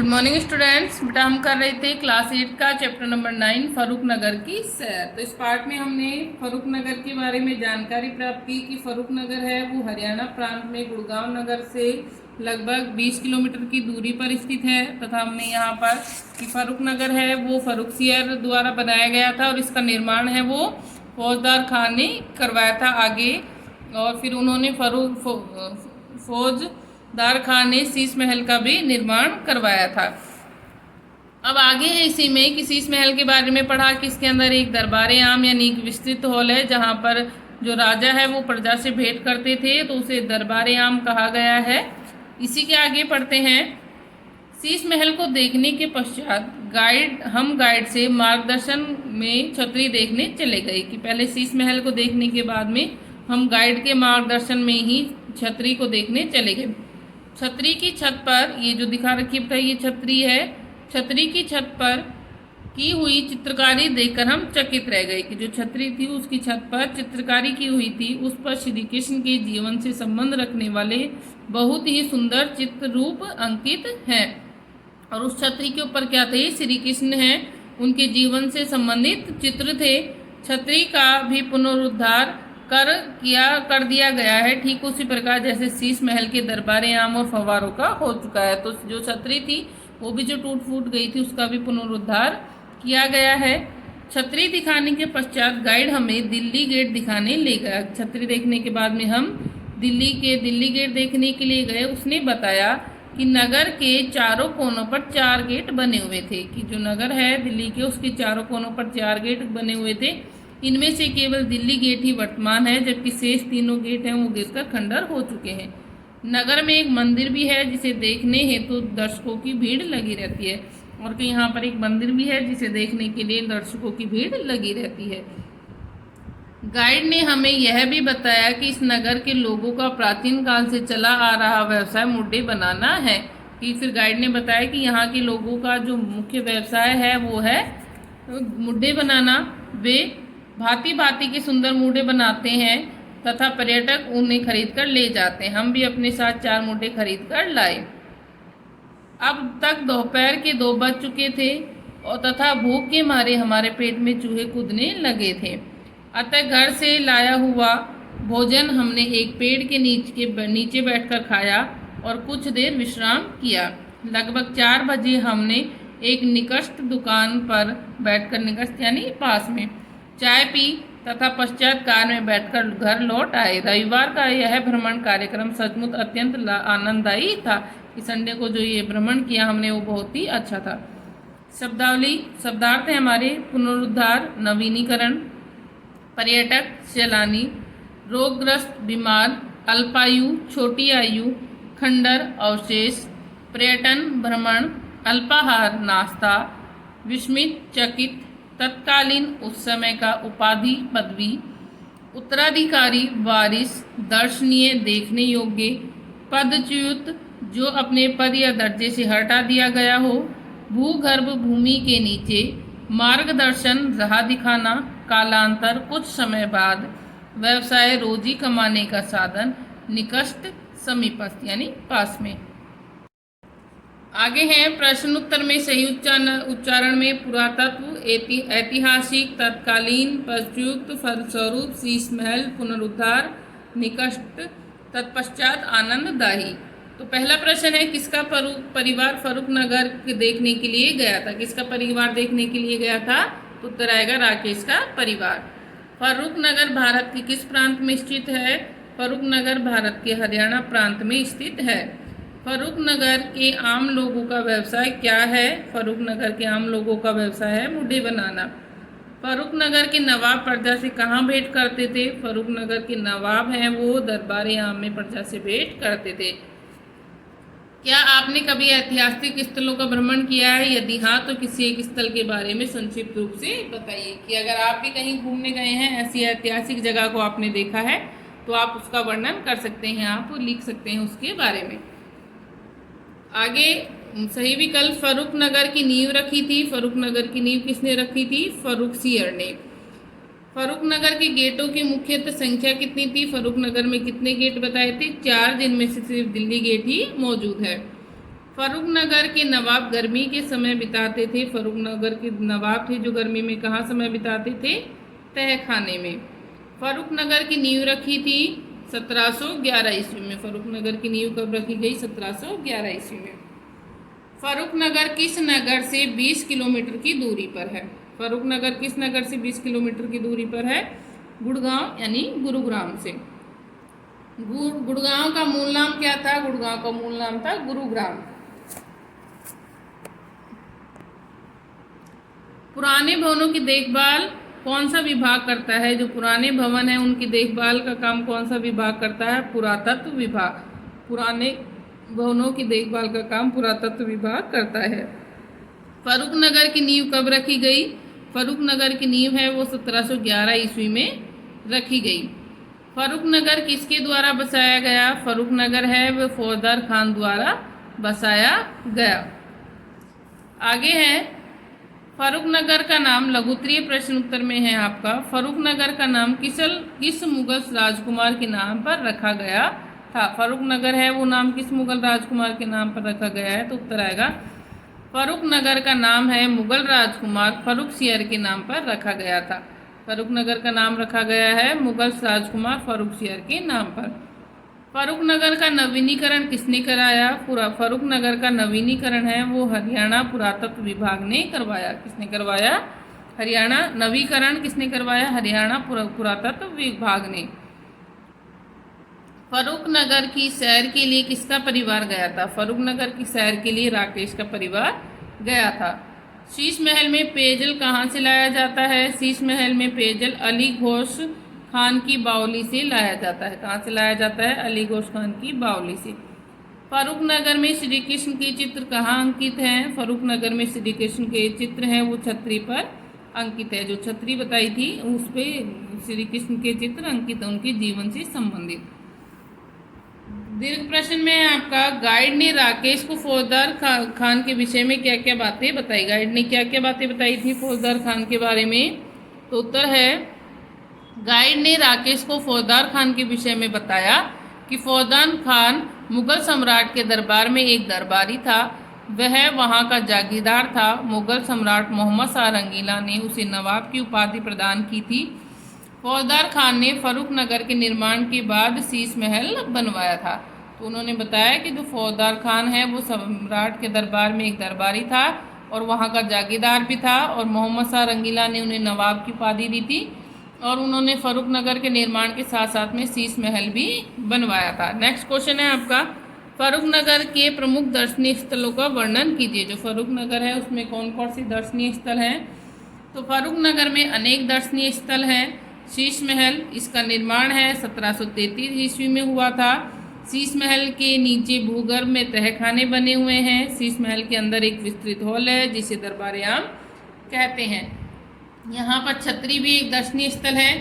Morning students. बेटा हम कर रहे थे क्लास 8 का चैप्टर नंबर 9 फर्रुख नगर की सैर। तो इस पार्ट में हमने फर्रुख नगर के बारे में जानकारी प्राप्त की कि फर्रुख नगर है वो हरियाणा प्रांत में गुड़गांव नगर से लगभग 20 किलोमीटर की दूरी पर स्थित है। तथा हमने यहाँ पर कि फर्रुख नगर है वो फर्रुखसियर द्वारा बनाया गया था और इसका निर्माण है वो फौजदार खान ने करवाया था आगे। और फिर उन्होंने फौजदार खान ने शीश महल का भी निर्माण करवाया था। अब आगे है इसी में कि शीश महल के बारे में पढ़ा कि इसके अंदर एक दरबार आम यानी एक विस्तृत हॉल है जहाँ पर जो राजा है वो प्रजा से भेंट करते थे, तो उसे दरबार आम कहा गया है। इसी के आगे पढ़ते हैं। शीश महल को देखने के पश्चात गाइड से मार्गदर्शन में छतरी देखने चले गए कि पहले शीश महल को देखने के बाद में हम गाइड के मार्गदर्शन में ही छतरी को देखने चले गए। छतरी की छत पर ये जो दिखा रखी है ये छतरी है। छतरी की छत पर की हुई चित्रकारी देखकर हम चकित रह गए कि जो छतरी थी उसकी छत पर चित्रकारी की हुई थी, उस पर श्री कृष्ण के जीवन से संबंध रखने वाले बहुत ही सुंदर चित्र रूप अंकित हैं। और उस छतरी के ऊपर क्या थे? श्री कृष्ण हैं, उनके जीवन से संबंधित चित्र थे। छतरी का भी पुनरुद्धार कर दिया गया है, ठीक उसी प्रकार जैसे शीश महल के दरबारे आम और फव्वारों का हो चुका है। तो जो छतरी थी वो भी जो टूट फूट गई थी उसका भी पुनरुद्धार किया गया है। छतरी दिखाने के पश्चात गाइड हमें दिल्ली गेट दिखाने ले गया। छतरी देखने के बाद में हम दिल्ली गेट देखने के लिए गए। उसने बताया कि नगर के चारों कोनों पर 4 गेट बने हुए थे, कि जो नगर है दिल्ली के उसके चारों कोनों पर 4 गेट बने हुए थे। इनमें से केवल दिल्ली गेट ही वर्तमान है, जबकि शेष तीनों गेट हैं वो गिरकर खंडर हो चुके हैं। नगर में एक मंदिर भी है जिसे देखने हेतु दर्शकों की भीड़ लगी रहती है, और कि यहाँ पर एक मंदिर भी है जिसे देखने के लिए दर्शकों की भीड़ लगी रहती है। गाइड ने हमें यह भी बताया कि इस नगर के लोगों का प्राचीन काल से चला आ रहा व्यवसाय मुड्डे बनाना है। कि फिर गाइड ने बताया कि यहाँ के लोगों का जो मुख्य व्यवसाय है वो है मुड्डे बनाना। वे भांति भांति के सुंदर मुड्डे बनाते हैं तथा पर्यटक उन्हें खरीद कर ले जाते हैं। हम भी अपने साथ 4 मुड्डे खरीद कर लाए। अब तक दोपहर के 2 बज चुके थे और तथा भूख के मारे हमारे पेट में चूहे कूदने लगे थे। अतः घर से लाया हुआ भोजन हमने एक पेड़ के नीचे बैठकर खाया और कुछ देर विश्राम किया। लगभग 4 बजे हमने एक निकट दुकान पर बैठकर, निकट यानी पास में, चाय पी तथा पश्चात कार में बैठकर घर लौट आए। रविवार का यह भ्रमण कार्यक्रम सचमुच अत्यंत आनंददायी था। कि संडे को जो ये भ्रमण किया हमने वो बहुत ही अच्छा था। शब्दावली शब्दार्थ है हमारे पुनरुद्धार, नवीनीकरण, पर्यटक, सैलानी, रोगग्रस्त, बीमार, अल्पायु, छोटी आयु, खंडर, अवशेष, पर्यटन, भ्रमण, अल्पाहार, नाश्ता, विस्मित, चकित, तत्कालीन, उस समय का, उपाधि, पदवी, उत्तराधिकारी, वारिस, दर्शनीय, देखने योग्य, पदच्युत, जो अपने पद या दर्जे से हटा दिया गया हो, भूगर्भ, भूमि के नीचे, मार्गदर्शन, राह दिखाना, कालांतर, कुछ समय बाद, व्यवसाय, रोजी कमाने का साधन, निकट, समीपस्थ यानी पास में। आगे है प्रश्न उत्तर में सही उच्चारण में पुरातत्व, ऐतिहासिक, तत्कालीन, पदच्युत, फलस्वरूप, शीश महल, पुनरुद्धार, निकट, तत्पश्चात, आनंददायी। तो पहला प्रश्न है किसका परिवार फर्रुख नगर देखने के लिए गया था? किसका परिवार देखने के लिए गया था? तो उत्तर आएगा राकेश का परिवार। फर्रुख नगर भारत के किस प्रांत में स्थित है? फर्रुख नगर भारत के हरियाणा प्रांत में स्थित है। फर्रुख नगर के आम लोगों का व्यवसाय क्या है? फर्रुख नगर के आम लोगों का व्यवसाय है मुड्डे बनाना। फर्रुख नगर के नवाब प्रजा से कहाँ भेंट करते थे? फर्रुख नगर के नवाब हैं वो दरबार आम में प्रजा से भेंट करते थे। क्या आपने कभी ऐतिहासिक स्थलों का भ्रमण किया है? यदि हाँ तो किसी एक स्थल के बारे में संक्षिप्त रूप से बताइए। कि अगर आप भी कहीं घूमने गए हैं, ऐसी ऐतिहासिक जगह को आपने देखा है तो आप उसका वर्णन कर सकते हैं, आप लिख सकते हैं उसके बारे में। आगे सही विकल्प फर्रुख नगर की नींव रखी थी। फर्रुख नगर की नींव किसने रखी थी? फर्रुखसियर ने। फर्रुख नगर के गेटों की मुख्यतः संख्या कितनी थी? फर्रुख नगर में कितने गेट बताए थे? 4, जिनमें से सिर्फ दिल्ली गेट ही मौजूद है। फर्रुखनगर के नवाब गर्मी के समय बिताते थे, फर्रुखनगर के नवाब थे जो गर्मी में कहाँ समय बिताते थे, तहखाने में। फर्रुखनगर की नींव रखी थी 1711 ईस्वी में। फर्रुखनगर की नींव कब रखी गई? 1711 ईस्वी में। फर्रुखनगर किस नगर से 20 किलोमीटर की दूरी पर है? फर्रुखनगर किस नगर से 20 किलोमीटर की दूरी पर है? गुड़गांव यानी गुरुग्राम से। गुड़गांव का मूल नाम क्या था? गुड़गांव का मूल नाम था गुरुग्राम। पुराने भवनों की देखभाल कौन सा विभाग करता है? जो पुराने भवन है उनकी देखभाल का काम कौन सा विभाग करता है? पुरातत्व विभाग। पुराने भवनों की देखभाल का काम पुरातत्व विभाग करता है। फर्रुखनगर की नींव कब रखी गई? फर्रुखनगर की नींव है वो 1711 ईस्वी में रखी गई। फर्रुखनगर किसके द्वारा बसाया गया? फर्रुखनगर है वो फौजदार खान द्वारा बसाया गया। आगे है, फर्रुखनगर का नाम लघुत्तरीय प्रश्न उत्तर में है आपका। फर्रुखनगर का नाम किस मुगल राजकुमार के नाम पर रखा गया था? फर्रुखनगर है वो नाम किस मुगल राजकुमार के नाम पर रखा गया है? तो उत्तर आएगा फर्रुखनगर का नाम है मुगल राजकुमार फर्रुखसियर के नाम पर रखा गया था। फर्रुखनगर का नाम रखा गया है मुगल राजकुमार फर्रुखसियर के नाम पर। फर्रुखनगर का नवीनीकरण किसने कराया? फर्रुखनगर का नवीनीकरण है वो हरियाणा पुरातत्व विभाग ने करवाया। किसने करवाया? हरियाणा। नवीकरण किसने करवाया? हरियाणा पुरातत्व विभाग ने। फर्रुखनगर की सैर के लिए किसका परिवार गया था? फर्रुखनगर की सैर के लिए राकेश का परिवार गया था। शीश महल में पेयजल कहाँ से लाया जाता है? शीश महल में पेयजल अली घोष खान की बावली से लाया जाता है। कहाँ से लाया जाता है? अली घोष खान की बावली से। फर्रुखनगर में श्री कृष्ण के चित्र कहाँ अंकित हैं? फर्रुखनगर में श्री कृष्ण के चित्र हैं वो छतरी पर अंकित है। जो छतरी बताई थी उस पर श्री कृष्ण के चित्र अंकित है, उनके जीवन से संबंधित। दीर्घ प्रश्न में आपका, गाइड ने राकेश को फौजदार खान के विषय में क्या क्या बातें बताई? गाइड ने क्या क्या बातें बताई थी फौजदार खान के बारे में? तो उत्तर है, गाइड ने राकेश को फौजदार खान के विषय में बताया कि फौजदार खान मुगल सम्राट के दरबार में एक दरबारी था। वह वहां का जागीरदार था। मुगल सम्राट मोहम्मद शाह रंगीला ने उसे नवाब की उपाधि प्रदान की थी। फौजदार खान ने फर्रुखनगर के निर्माण के बाद शीश महल बनवाया था। तो उन्होंने बताया कि जो फौजदार खान है वो सम्राट के दरबार में एक दरबारी था और वहाँ का जागीरदार भी था, और मोहम्मद शाह रंगीला ने उन्हें नवाब की उपाधि दी थी, और उन्होंने फर्रुखनगर के निर्माण के साथ साथ में शीश महल भी बनवाया था। नेक्स्ट क्वेश्चन है आपका, फर्रुखनगर के प्रमुख दर्शनीय स्थलों का वर्णन कीजिए। जो फर्रुखनगर है उसमें कौन कौन सी दर्शनीय स्थल हैं? तो फर्रुखनगर में अनेक दर्शनीय स्थल हैं। शीश महल, इसका निर्माण है 1733 ईस्वी में हुआ था। शीश महल के नीचे भूगर्भ में तहखाने बने हुए हैं। शीश महल के अंदर एक विस्तृत हॉल है जिसे दरबार आम कहते हैं। यहाँ पर छतरी भी एक दर्शनीय स्थल है।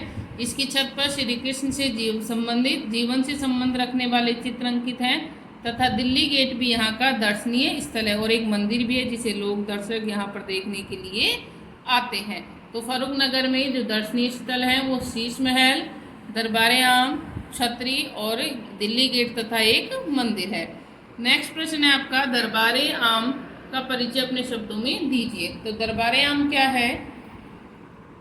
इसकी छत पर श्री कृष्ण से जीवन से संबंध रखने वाले चित्र अंकित हैं, तथा दिल्ली गेट भी यहाँ का दर्शनीय स्थल है, और एक मंदिर भी है जिसे लोग दर्शक यहाँ पर देखने के लिए आते हैं। तो फर्रुखनगर में जो दर्शनीय स्थल हैं वो शीश महल, दरबार आम, छतरी और दिल्ली गेट तथा एक मंदिर है। नेक्स्ट प्रश्न है आपका, दरबार आम का परिचय अपने शब्दों में दीजिए। तो दरबार आम क्या है?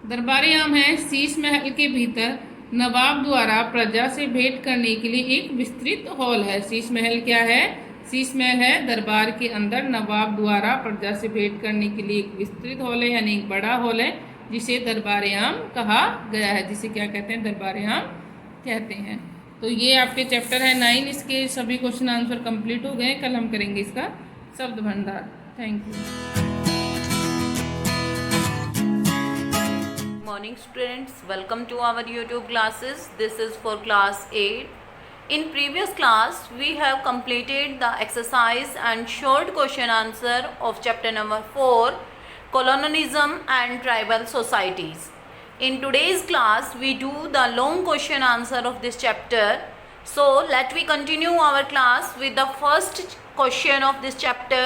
दरबार आम है शीश महल के भीतर नवाब द्वारा प्रजा से भेंट करने के लिए एक विस्तृत हॉल है। शीश महल क्या है? शीश महल है दरबार के अंदर नवाब द्वारा प्रजा से भेंट करने के लिए एक विस्तृत हॉल है, यानी एक बड़ा हॉल है जिसे दरबार आम कहा गया है, जिसे क्या कहते हैं? दरबार आम कहते हैं। तो ये आपके चैप्टर है 9, इसके सभी क्वेश्चन आंसर कंप्लीट हो गए। कल हम करेंगे इसका शब्द भंडार। Thank you. Morning students, welcome to our YouTube classes. This is for class 8. In previous class we have completed the exercise and short question answer of chapter number 4, colonialism and tribal societies. In today's class we do the long question answer of this chapter. So let we continue our class with the first question of this chapter.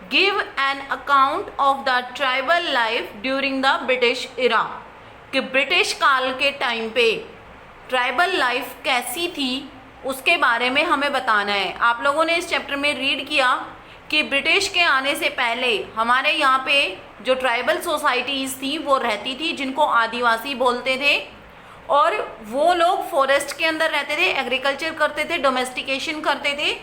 Give an account of the tribal life during the British era. कि British काल के time पे tribal life कैसी थी उसके बारे में हमें बताना है। आप लोगों ने इस चैप्टर में रीड किया कि ब्रिटिश के आने से पहले हमारे यहाँ पे जो ट्राइबल सोसाइटीज़ थी वो रहती थी, जिनको आदिवासी बोलते थे, और वो लोग फॉरेस्ट के अंदर रहते थे, एग्रीकल्चर करते थे, डोमेस्टिकेशन करते थे।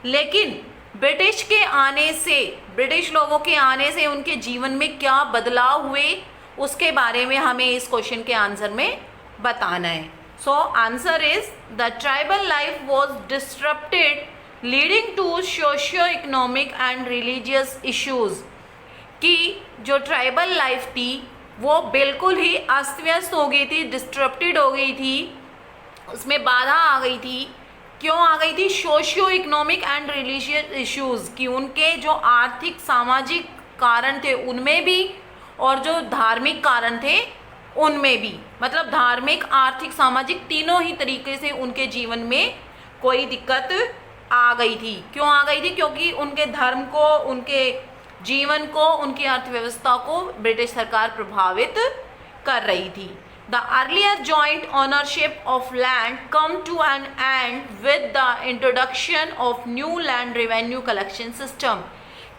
लेकिन ब्रिटिश के आने से, ब्रिटिश लोगों के आने से उनके जीवन में क्या बदलाव हुए, उसके बारे में हमें इस क्वेश्चन के आंसर में बताना है। So answer is the tribal life was disrupted leading to socio economic and religious issues, कि जो ट्राइबल लाइफ थी वो बिल्कुल ही अस्त व्यस्त हो गई थी, डिस्टरप्टेड हो गई थी, उसमें बाधा आ गई थी। क्यों आ गई थी? Socio economic and religious issues, कि उनके जो आर्थिक सामाजिक कारण थे उनमें भी, और जो धार्मिक कारण थे उनमें भी, मतलब धार्मिक, आर्थिक, सामाजिक तीनों ही तरीके से उनके जीवन में कोई दिक्कत आ गई थी। क्यों आ गई थी? क्योंकि उनके धर्म को, उनके जीवन को, उनकी अर्थव्यवस्था को ब्रिटिश सरकार प्रभावित कर रही थी। The earlier joint ownership of land come to an end with the introduction of new land revenue collection system,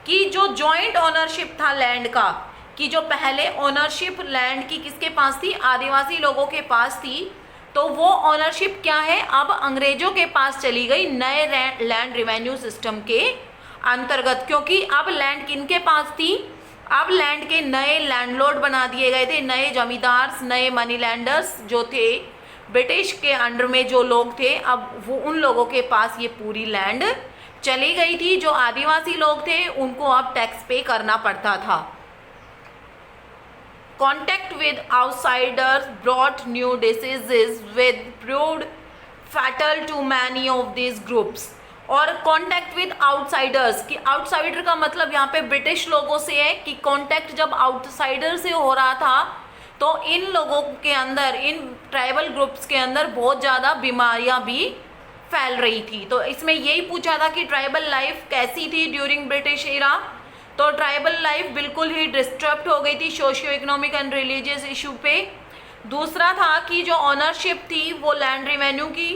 कि जो जॉइंट ओनरशिप था लैंड का, कि जो पहले ओनरशिप लैंड की किसके पास थी? आदिवासी लोगों के पास थी, तो वो ओनरशिप क्या है, अब अंग्रेजों के पास चली गई नए लैंड रेवेन्यू सिस्टम के अंतर्गत। क्योंकि अब लैंड किनके पास थी? अब लैंड के नए लैंडलॉर्ड बना दिए गए थे, नए जमींदार, नए मनी लैंडर्स जो थे ब्रिटिश के अंडर में जो लोग थे, अब वो उन लोगों के पास ये पूरी लैंड चली गई थी। जो आदिवासी लोग थे उनको अब टैक्स पे करना पड़ता था। Contact with outsiders brought new diseases which proved fatal to many of these groups। और कॉन्टैक्ट विद आउटसाइडर्स, कि आउटसाइडर का मतलब यहाँ पे ब्रिटिश लोगों से है, कि कॉन्टैक्ट जब आउटसाइडर से हो रहा था तो इन लोगों के अंदर, इन ट्राइबल ग्रुप्स के अंदर बहुत ज़्यादा बीमारियाँ भी फैल रही थी। तो इसमें यही पूछा था कि ट्राइबल लाइफ कैसी थी ड्यूरिंग ब्रिटिश एरा, तो ट्राइबल लाइफ बिल्कुल ही डिस्टर्ब हो गई थी socio economic and religious issue पे। दूसरा था कि जो ऑनरशिप थी वो लैंड रेवेन्यू की,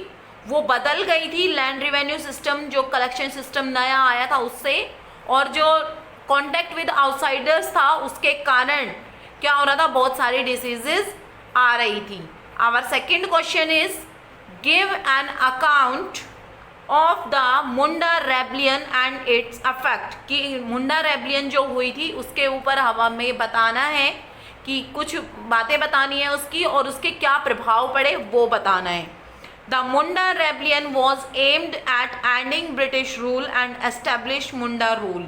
वो बदल गई थी, लैंड रेवेन्यू सिस्टम जो कलेक्शन सिस्टम नया आया था उससे, और जो कॉन्टैक्ट विद आउटसाइडर्स था उसके कारण क्या हो रहा था, बहुत सारी डिसीजेज आ रही थी। Our second question is give an account of the Munda rebellion and its affect, कि मुंडा रेबलियन जो हुई थी उसके ऊपर हमें बताना है, कि कुछ बातें बतानी है उसकी और उसके क्या प्रभाव पड़े वो बताना है। The Munda rebellion was aimed at ending British rule and establish Munda rule,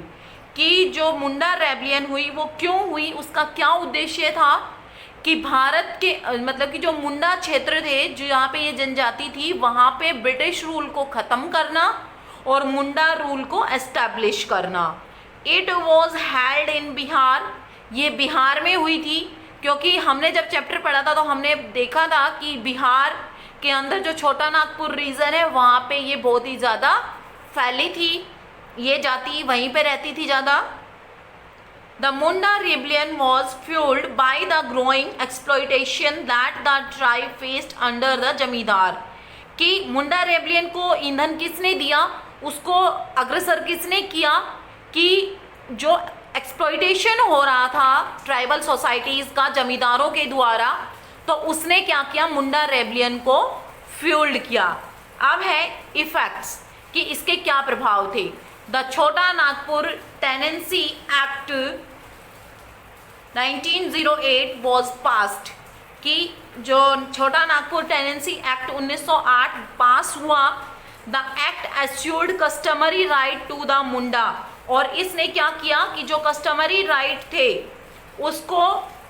कि जो मुंडा रेबलियन हुई वो क्यों हुई, उसका क्या उद्देश्य था, कि भारत के मतलब कि जो मुंडा क्षेत्र थे, जो यहाँ पे ये जनजाति थी, वहाँ पे ब्रिटिश रूल को ख़त्म करना और मुंडा रूल को एस्टैब्लिश करना। It was held in Bihar, ये बिहार में हुई थी, क्योंकि हमने जब चैप्टर पढ़ा था तो हमने देखा था कि बिहार के अंदर जो छोटा नागपुर रीजन है वहाँ पे ये बहुत ही ज़्यादा फैली थी, ये जाति वहीं पे रहती थी ज़्यादा। The Munda rebellion was fueled by the growing exploitation that the tribe faced under the जमींदार, कि मुंडा रेबलियन को ईंधन किसने दिया, उसको अग्रसर किसने किया, कि जो एक्सप्लॉइटेशन हो रहा था ट्राइबल सोसाइटीज़ का जमींदारों के द्वारा, तो उसने क्या किया, मुंडा रेबलियन को फ्यूल्ड किया। अब है इफेक्ट्स, कि इसके क्या प्रभाव थे। The Chota Nagpur tenancy act 1908 was passed, कि जो Chota Nagpur tenancy act 1908 pass हुआ। The act assured customary right to the Munda, और इसने क्या किया कि जो कस्टमरी राइट थे उसको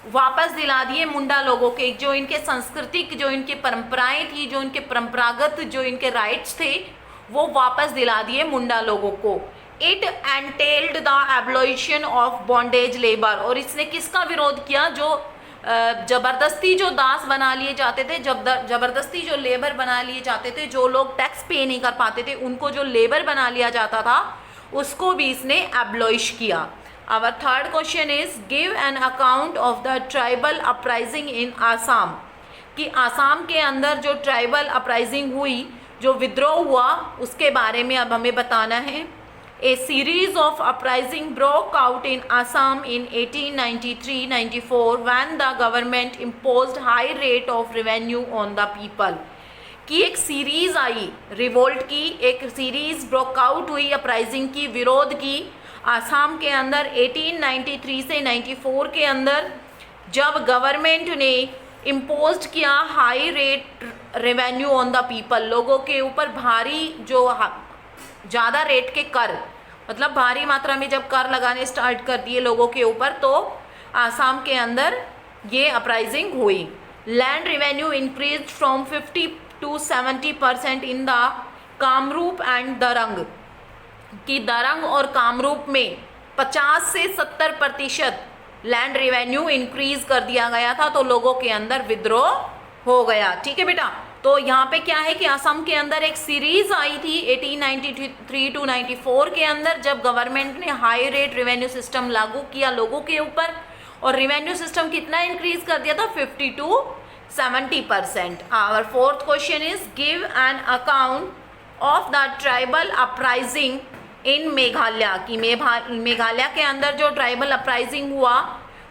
वापस दिला दिए मुंडा लोगों के, जो इनके सांस्कृतिक, जो इनकी परंपराएं थी, जो इनके परंपरागत जो इनके राइट्स थे वो वापस दिला दिए मुंडा लोगों को। It entailed the abolition of bondage labour, और इसने किसका विरोध किया, जो ज़बरदस्ती जो दास बना लिए जाते थे, ज़बरदस्ती जो लेबर बना लिए जाते थे, जो लोग टैक्स पे नहीं कर पाते थे उनको जो लेबर बना लिया जाता था उसको भी इसने एब्लॉइश किया। Our third question is give an account of the tribal uprising in Assam, कि आसाम के अंदर जो ट्राइबल अपराइजिंग हुई, जो विद्रोह हुआ, उसके बारे में अब हमें बताना है। A series of uprising broke out in Assam in 1893-94 when the government imposed high rate of revenue on the people. कि एक सीरीज आई रिवोल्ट की, एक सीरीज ब्रोकआउट हुई अपराइजिंग की, विरोध की आसाम के अंदर 1893 से 94 के अंदर, जब गवर्नमेंट ने इम्पोज किया high rate revenue on the people, लोगों के ऊपर भारी जो ज़्यादा रेट के कर, मतलब भारी मात्रा में जब कर लगाने स्टार्ट कर दिए लोगों के ऊपर, तो आसाम के अंदर ये अपराइजिंग हुई. Land revenue increase from 50 to 70% in the Kamrup and Darrang, कि दरंग और कामरूप में 50 से 70% लैंड रेवेन्यू इंक्रीज कर दिया गया था, तो लोगों के अंदर विद्रोह हो गया. ठीक है बेटा, तो यहाँ पे क्या है कि असम के अंदर एक सीरीज आई थी 1893 to 94 के अंदर, जब गवर्नमेंट ने हाई रेट रेवेन्यू सिस्टम लागू किया लोगों के ऊपर, और रेवेन्यू सिस्टम कितना इंक्रीज कर दिया था, 50 to 70%. Our fourth question is give an account of the tribal uprising in Meghalaya, कि मेघालय के अंदर जो ट्राइबल अपराइजिंग हुआ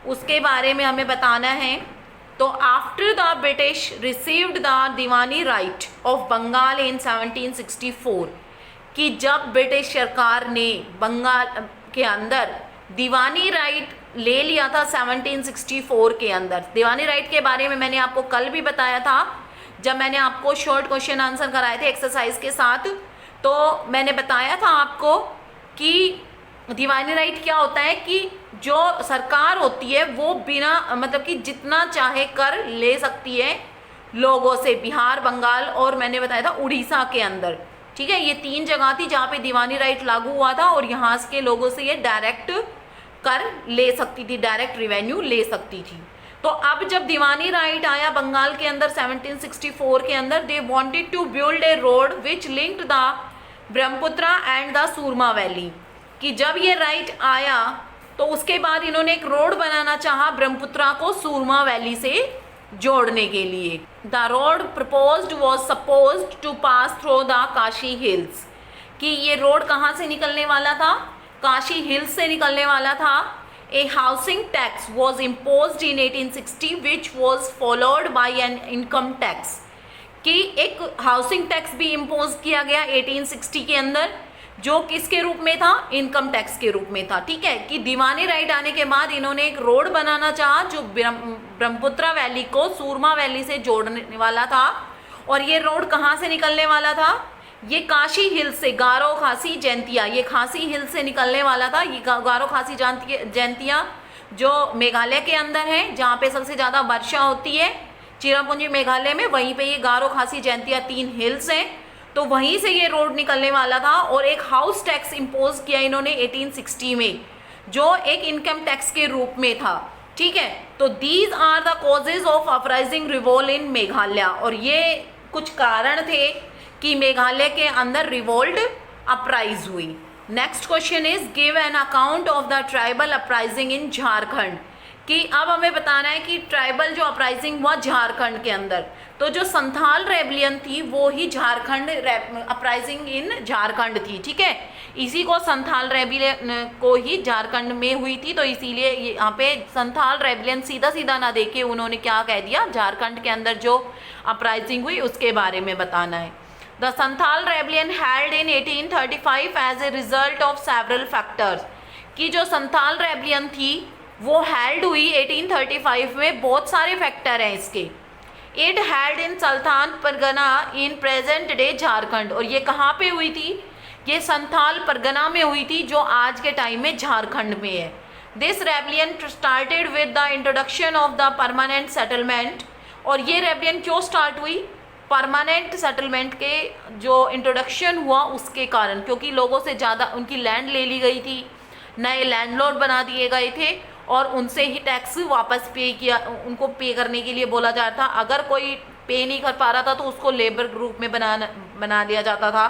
उसके बारे में हमें बताना है. तो after the British received the Diwani right of Bengal in 1764, कि जब ब्रिटिश सरकार ने बंगाल के अंदर दीवानी राइट ले लिया था 1764 के अंदर. दीवानी राइट के बारे में मैंने आपको कल भी बताया था जब मैंने आपको शॉर्ट क्वेश्चन आंसर कराए थे एक्सरसाइज के साथ. तो मैंने बताया था आपको कि दीवानी राइट क्या होता है, कि जो सरकार होती है वो बिना मतलब कि जितना चाहे कर ले सकती है लोगों से, बिहार, बंगाल और मैंने बताया था उड़ीसा के अंदर. ठीक है, ये 3 जगह थी जहाँ पे दीवानी राइट लागू हुआ था, और यहाँ के लोगों से ये डायरेक्ट कर ले सकती थी, डायरेक्ट रिवेन्यू ले सकती थी. तो अब जब दीवानी राइट आया बंगाल के अंदर 1764 के अंदर, they wanted to build a road which linked the Brahmaputra and the Surma valley, कि जब ये राइट आया तो उसके बाद इन्होंने एक रोड बनाना चाहा ब्रह्मपुत्र को सूरमा वैली से जोड़ने के लिए. The road proposed was supposed to pass through the Khasi hills, कि ये रोड कहाँ से निकलने वाला था, काशी हिल्स से निकलने वाला था. A housing tax was imposed in 1860 which was followed by an income tax, कि एक हाउसिंग टैक्स भी इम्पोज किया गया 1860 के अंदर, जो किसके रूप में था, इनकम टैक्स के रूप में था. ठीक है, कि दीवानी राइट आने के बाद इन्होंने एक रोड बनाना चाहा जो ब्रह्मपुत्र वैली को सूरमा वैली से जोड़ने वाला था. और ये रोड कहाँ से निकलने वाला था, ये काशी हिल से, गारो खासी जयंतिया, ये खासी हिल से निकलने वाला था. ये गारो खासी जयंतिया जो मेघालय के अंदर है, जहाँ पे सबसे ज़्यादा वर्षा होती है, चिरापुंजी मेघालय में, वहीं पे ये गारो खासी जयंतिया 3 हिल्स हैं, तो वहीं से ये रोड निकलने वाला था. और एक हाउस टैक्स इम्पोज किया इन्होंने 1860 में, जो एक इनकम टैक्स के रूप में था. ठीक है, तो these are the causes of uprising revolt in Meghalaya, और ये कुछ कारण थे कि मेघालय के अंदर रिवोल्ट अपराइज हुई. Next question is give an account of the tribal uprising in Jharkhand, कि अब हमें बताना है कि ट्राइबल जो अपराइजिंग हुआ झारखंड के अंदर, तो जो संथाल रेबलियन थी वो ही झारखंड अपराइजिंग इन झारखंड थी. ठीक है, इसी को संथाल रेबलियन को ही झारखंड में हुई थी, तो इसीलिए यहाँ पे संथाल रेबलियन सीधा सीधा ना देके उन्होंने क्या कह दिया, झारखंड के अंदर जो अपराइजिंग हुई उसके बारे में बताना है. The Santhal rebellion held in 1835 as a result of several factors, कि जो संथाल रेबलियन थी वो हेल्ड हुई 1835 में, बहुत सारे फैक्टर हैं इसके. It held in Sultan Pargana in present day Jharkhand, और ये कहाँ पे हुई थी, ये संथाल परगना में हुई थी जो आज के टाइम में झारखंड में है. This rebellion started with the introduction of the permanent settlement, और ये रेबलियन क्यों स्टार्ट हुई, परमानेंट सेटलमेंट के जो इंट्रोडक्शन हुआ उसके कारण, क्योंकि लोगों से ज़्यादा उनकी लैंड ले ली गई थी, नए लैंडलॉर्ड बना दिए गए थे, और उनसे ही टैक्स वापस पे किया, उनको पे करने के लिए बोला जा रहा था. अगर कोई पे नहीं कर पा रहा था तो उसको लेबर ग्रुप में बना दिया जाता था.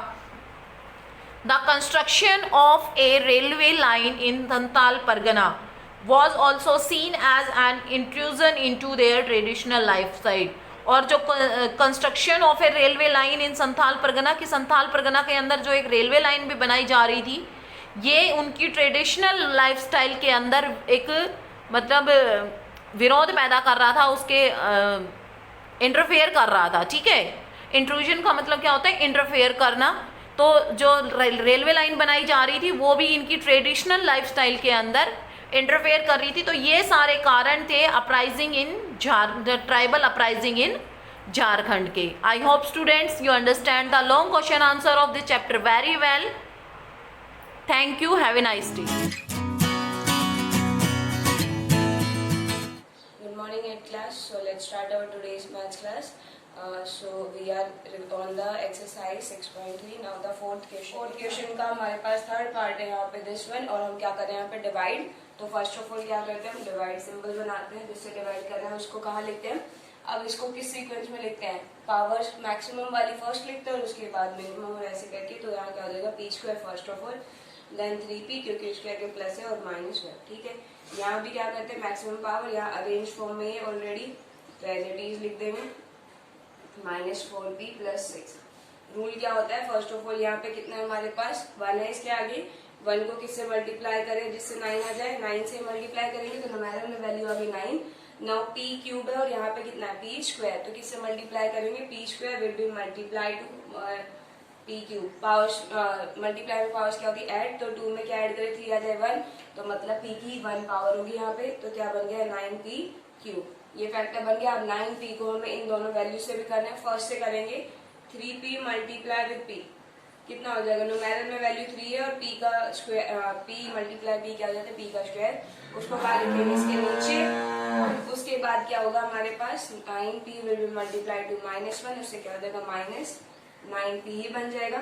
The construction of a railway line in Santhal Pargana was also seen as an intrusion in to their traditional life style, और जो construction of a railway line in Santhal Pargana, कि संथाल परगना के अंदर जो एक रेलवे लाइन भी बनाई जा रही थी, ये उनकी ट्रेडिशनल लाइफस्टाइल के अंदर एक मतलब विरोध पैदा कर रहा था, उसके इंटरफेयर कर रहा था, ठीक है। इंट्रूजन का मतलब क्या होता है? इंटरफेयर करना। तो जो रेलवे लाइन बनाई जा रही थी वो भी इनकी ट्रेडिशनल लाइफस्टाइल के अंदर इंटरफेयर कर रही थी। तो ये सारे कारण थे uprising in tribal uprising in Jharkhand के। I hope students you understand the long question answer of this chapter very well. Thank you, have a nice day. Good morning at class. So let's start our today's maths class. So we are on the exercise 6.3. Now the fourth question का हमारे पास third part है यहाँ पे this one, और हम क्या कर रहे हैं यहाँ पे डिवाइड। तो फर्स्ट ऑफ ऑल क्या करते हैं, हम डिवाइड सिंबल बनाते हैं, जिससे डिवाइड कर रहे हैं उसको कहाँ लिखते हैं। अब इसको किस सीक्वेंस में लिखते हैं, पावर्स मैक्सिमम वाली फर्स्ट लिखते हैं और उसके बाद मिनिमम, और ऐसे करके। तो यहाँ क्या हो जाएगा, P square first of all, then 3p, क्योंकि इसके आगे प्लस है, और माइनस है, ठीक है। यहाँ भी क्या करते हैं, मैक्सिमम पावर यहाँ अरेंज फॉर्म में है ऑलरेडी, तो एज इट इज लिख देंगे -4p + 6। रूल क्या होता है, फर्स्ट ऑफ ऑल यहाँ पे कितना है हमारे पास, 1 है, इसके आगे 1 को किससे मल्टीप्लाई करें जिससे 9 आ जाए, 9 से मल्टीप्लाई करेंगे तो न्यूमेरल में वैल्यू आ गई 9। नाउ p क्यूब है और यहाँ पे कितना है p स्क्वायर, तो किससे मल्टीप्लाई करेंगे, p square will be multiply two p cube. Powers multiply में पावर्स क्या होती है, ऐड, तो 2 में क्या ऐड करें, 3 आ जाए 1, तो मतलब p की 1 पावर होगी यहाँ पे, तो क्या बन गया 9p क्यूब। ये फैक्टर बन गया। अब 9p को हमें इन दोनों वैल्यू से भी करना है। फर्स्ट से करेंगे 3p मल्टीप्लाई विद p, कितना हो जाएगा, न्यूमेरल में वैल्यू 3 है और p का स्क्वायर, p मल्टीप्लाई p क्या हो जाता है, p का स्क्वायर, उसको बाहर लिखेंगे इसके नीचे। उसके बाद क्या होगा हमारे पास, 9p will be multiply two -1, उससे क्या हो जाएगा -9p ही बन जाएगा।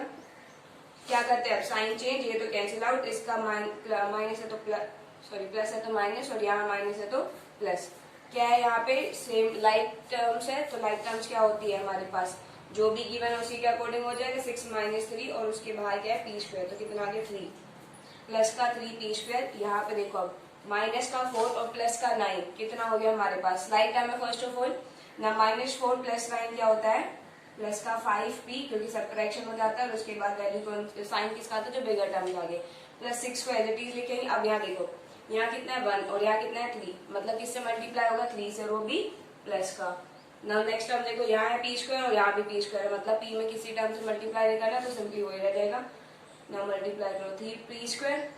क्या करते हैं अब, साइन चेंज, ये तो कैंसिल आउट, इसका माइनस है तो प्लस, सॉरी प्लस है तो माइनस, और यहाँ माइनस है तो प्लस। क्या है यहाँ पे, सेम लाइक टर्म्स है, तो लाइक टर्म्स क्या होती है हमारे पास, जो भी गिवन है उसी के अकॉर्डिंग हो जाएगा। 6 - 3 और उसके बाहर क्या है p स्क्वायर, तो कितना आ गया 3 प्लस का 3p स्क्वायर। यहाँ पे देखो अब माइनस का 4 और प्लस का 9, कितना हो गया हमारे पास, लाइक टर्म है फर्स्ट ऑफ ऑल ना, -4 + 9 क्या होता है, प्लस का 5p, क्योंकि सबट्रैक्शन हो जाता है, और उसके बाद वैल्यू कौन, साइन किसका आता है, जो बिगर टर्म के आगे, +6 को एज इट इज लिखेंगे। अब यहाँ देखो, यहाँ कितना है 1 और यहाँ कितना है 3, मतलब किससे मल्टीप्लाई होगा, 3 से, रो भी प्लस का। नाउ नेक्स्ट टर्म देखो, यहाँ है p स्क्वायर और यहाँ भी p स्क्वायर है, मतलब p में किसी टर्म से मल्टीप्लाई नहीं करना, तो सिंपली वही रह जाएगा। नाउ मल्टीप्लाई करो 3p स्क्वायर।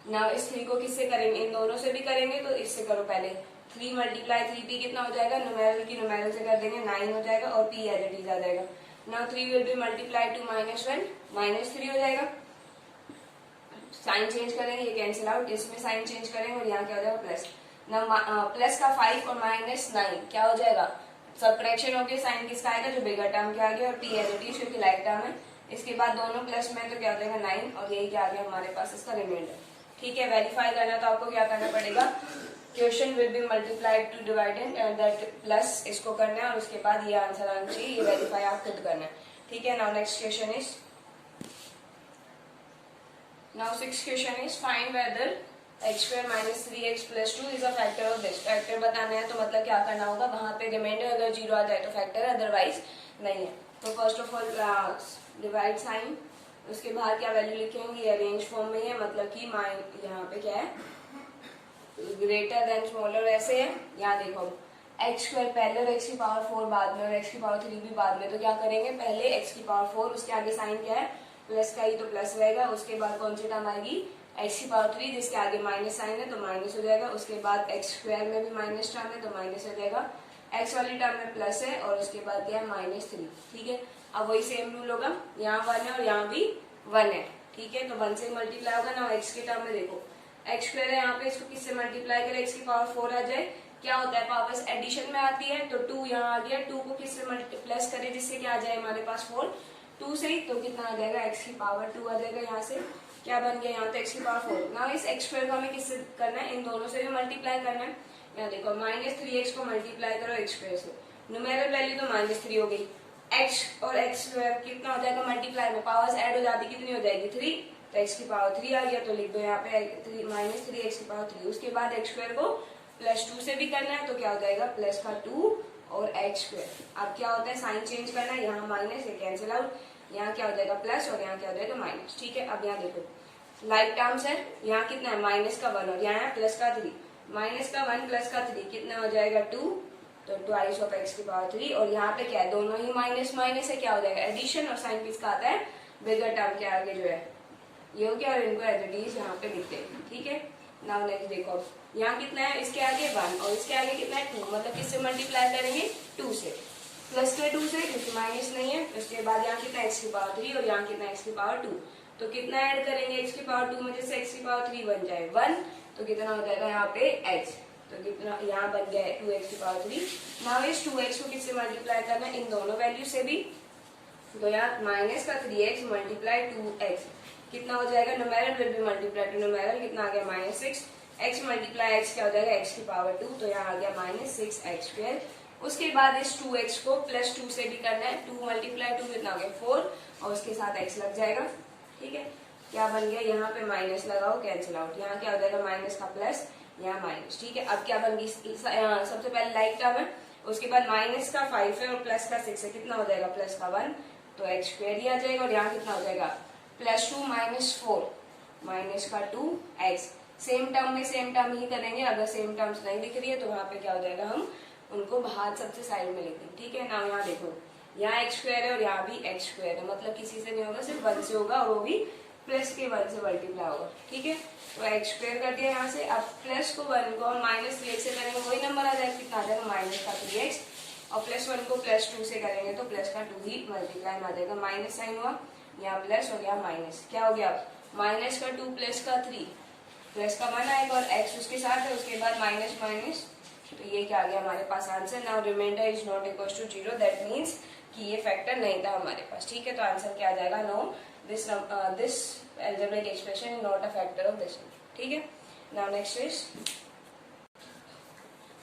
नाउ इस 3 को किससे करेंगे, इन दोनों से भी करेंगे, तो इससे करो पहले, 3 मल्टीप्लाई 3p कितना हो जाएगा, न्यूमेरल की न्यूमेरल से कर देंगे 9 हो जाएगा, और p एज इट इज आ जाएगा। Now 3 will be multiply two -1, -3 हो जाएगा। साइन चेंज करेंगे, ये कैंसिल आउट, इसमें साइन चेंज करेंगे और यहाँ क्या हो जाएगा प्लस। नाउ प्लस का 5 और -9 क्या हो जाएगा, सबट्रैक्शन होके साइन किसका आएगा, जो बिगर टर्म के आगे, और p एज इट इज क्योंकि लाइक टर्म है। इसके बाद दोनों प्लस में, तो क्या हो जाएगा 9, और यही क्या आ गया हमारे पास इसका रिमाइंडर, ठीक है। वेरीफाई करना तो आपको क्या करना पड़ेगा, question will be multiplied two divided and that plus इसको करना है, और उसके बाद ये आंसर आना चाहिए, ये वेरीफाई आप खुद करना है, ठीक है। Now next question is, now 6th question is, find weather x² - 3x + 2 is a factor of this. Factor बताना है तो मतलब क्या करना होगा, वहां पे रिमाइंडर अगर 0 आ जाए तो फैक्टर है, अदरवाइज नहीं है। तो first of all divide sign, उसके बाहर क्या वैल्यू लिखेंगे, अरेंज फॉर्म में है, मतलब कि यहाँ पे क्या है, ग्रेटर देन स्मॉलर ऐसे है। यहाँ देखो x² पहले और x की पावर 4 बाद में, और x की पावर 3 भी बाद में, तो क्या करेंगे, पहले x की पावर 4, उसके आगे साइन क्या है, प्लस का ही, तो प्लस रहेगा। उसके बाद कौन सी टर्म आएगी, x की पावर 3, जिसके आगे माइनस साइन है तो माइनस हो जाएगा। उसके बाद x² में भी माइनस टर्म है तो माइनस हो जाएगा, x वाली टर्म में प्लस है, और उसके बाद क्या है -3, ठीक है। अब वही सेम रूल होगा, यहाँ 1 है और यहाँ भी 1 है, ठीक है। तो 1 से मल्टीप्लाई होगा ना, x के टर्म में देखो x² है, यहाँ पे इसको किससे मल्टीप्लाई करें, x की पावर 4 आ जाए, क्या होता है, पावर्स एडिशन में आती है, तो 2 यहाँ आ गया, 2 को किससे प्लस करें जिससे क्या आ जाए हमारे पास 4, 2 से ही, तो कितना आ जाएगा, x की पावर 2 आ जाएगा। यहाँ से क्या बन गया, यहाँ तो x की पावर 4। ना इस x² को हमें किससे करना है, इन दोनों से भी मल्टीप्लाई करना है। यहाँ देखो -3x को मल्टीप्लाई करो x² से, न्यूमेरल वैल्यू तो -3 हो गई, x और x² कितना हो जाएगा, मल्टीप्लाई में पावर्स ऐड हो जाती, कितनी हो जाएगी 3, तो x की पावर 3 आ गया, तो लिख दो यहाँ पे -3x की पावर 3। उसके बाद x² को +2 से भी करना है, तो क्या हो जाएगा, प्लस का 2 और x²। अब क्या होता है, साइन चेंज करना है, यहाँ माइनस, ये कैंसिल आउट, यहाँ क्या हो जाएगा प्लस, और यहाँ क्या हो जाएगा माइनस, ठीक है। अब यहाँ देखो लाइक टर्म्स है, यहाँ कितना है माइनस का 1 और यहाँ है प्लस का 3, माइनस का 1 प्लस का 3 कितना हो जाएगा 2, तो ट्वाइस ऑफ एक्स की पावर 3 और यहाँ पे क्या है दोनों ही माइनस माइनस है, क्या हो जाएगा एडिशन और साइन किसका आता है बिगर टर्म के आगे जो है ये हो गया और इनको एज इट इज यहाँ पे लिखते हैं। ठीक है, नाउ नेक्स्ट देखो यहाँ कितना है इसके आगे 1 और इसके आगे कितना है 2, मतलब किससे मल्टीप्लाई करेंगे 2 से, प्लस के 2 से क्योंकि माइनस नहीं है। उसके बाद यहाँ कितना एक्स की पावर 3 और यहाँ कितना एक्स की पावर 2, तो कितना ऐड करेंगे एक्स की पावर 2 में जैसे एक्स की पावर 3 बन जाए 1, तो कितना हो जाएगा यहाँ पे एक्स, तो कितना यहाँ बन गया है 2x की पावर 3। नाउ इस 2x को किससे मल्टीप्लाई करना है इन दोनों वैल्यू से भी, तो यहाँ माइनस का 3x मल्टीप्लाई 2x कितना हो जाएगा numeral will be multiply two numeral, कितना आ गया -6, x मल्टीप्लाई x क्या हो जाएगा x की पावर 2, तो यहाँ आ गया -6x²। उसके बाद इस 2x को प्लस 2 से भी करना है, 2 मल्टीप्लाई 2 कितना हो गया 4 और उसके साथ x लग जाएगा। ठीक है, क्या बन गया यहाँ पे माइनस लगाओ कैंसिल आउट, यहाँ क्या हो जाएगा माइनस का प्लस यहाँ माइनस। ठीक है, अब क्या बन गई सबसे पहले लाइक टर्म है, उसके बाद माइनस का 5 है और प्लस का 6 है, कितना हो जाएगा प्लस का 1, तो x² ही आ जाएगा और यहाँ कितना हो जाएगा +2 -4 माइनस का 2x। सेम टर्म में सेम टर्म ही करेंगे, अगर सेम टर्म्स नहीं दिख रही है तो वहां पे क्या हो जाएगा हम उनको बाहर सबसे साइड में लिख देंगे। ठीक है ना, यहाँ देखो यहाँ x² है और यहाँ भी x² है, मतलब किसी से नहीं होगा सिर्फ 1 से होगा और वो भी प्लस के 1 से मल्टीप्लाई होगा। ठीक है, तो x² कर दिया यहाँ से, अब प्लस को 1 को हम -3x से करेंगे वही नंबर आ जाएगा, कितना आ जाएगा माइनस का 3x और +1 को +2 से करेंगे तो प्लस का 2 ही मल्टीप्लाई में आ जाएगा, माइनस साइन हुआ यहाँ प्लस और यहाँ माइनस, क्या हो गया माइनस का 2 प्लस का 3 प्लस का 1 आएगा और x उसके साथ है, उसके बाद माइनस माइनस, तो ये क्या आ गया हमारे पास answer. Now remainder is not equal to 0, that means कि ये फैक्टर नहीं था हमारे पास। ठीक है, तो आंसर क्या आ जाएगा no, this algebraic expression is not a factor of this one. ठीक है, now next is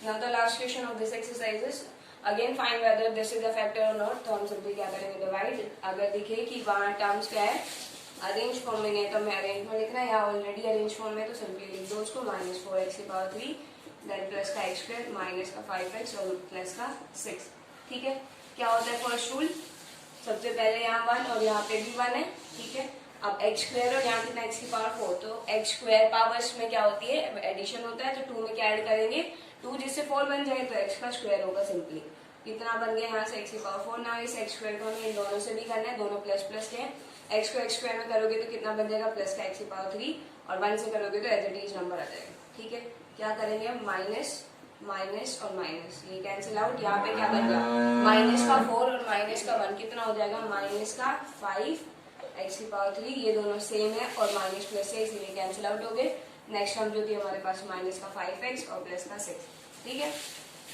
now the last question of this exercise is again find whether this is a factor or not। तो हम simply क्या करेंगे divide, अगर दिखे कि वहाँ टर्म्स क्या है अरेंज फॉर्म में, नहीं तो हमें अरेंज में लिखना है, या ऑलरेडी अरेंज फॉर्म में तो सिंपली लिख दो उसको -4x की पावर 3 देन प्लस का x² माइनस का 5x और प्लस का 6। ठीक है, क्या होता है फर्स्ट रूल, सबसे पहले यहाँ 1 और यहाँ पे भी 1 है। ठीक है, अब x² और यहाँ कितना x की पावर 4, तो x² पावर्स में क्या होती है एडिशन होता है, तो 2 में क्या ऐड करेंगे 2 जिससे 4 बन जाए तो x का स्क्वायर होगा, सिंपली कितना बन गया यहाँ से x की पावर 4। ना इस x² को हमें इन दोनों से भी करना है, दोनों प्लस प्लस के हैं, x को x² में करोगे तो कितना बन जाएगा प्लस का x की पावर 3 और 1 से करोगे तो एज इट इज नंबर आ जाएगा। ठीक है, क्या करेंगे हम माइनस माइनस और माइनस, ये कैंसिल आउट, यहाँ पे क्या बन गया माइनस का 4 और माइनस का 1 कितना हो जाएगा माइनस का 5 x की पावर 3, ये दोनों सेम है और माइनस प्लस है इसलिए कैंसिल आउट हो गए। नेक्स्ट टर्म जो थी हमारे पास माइनस का 5x और प्लस का 6। ठीक है,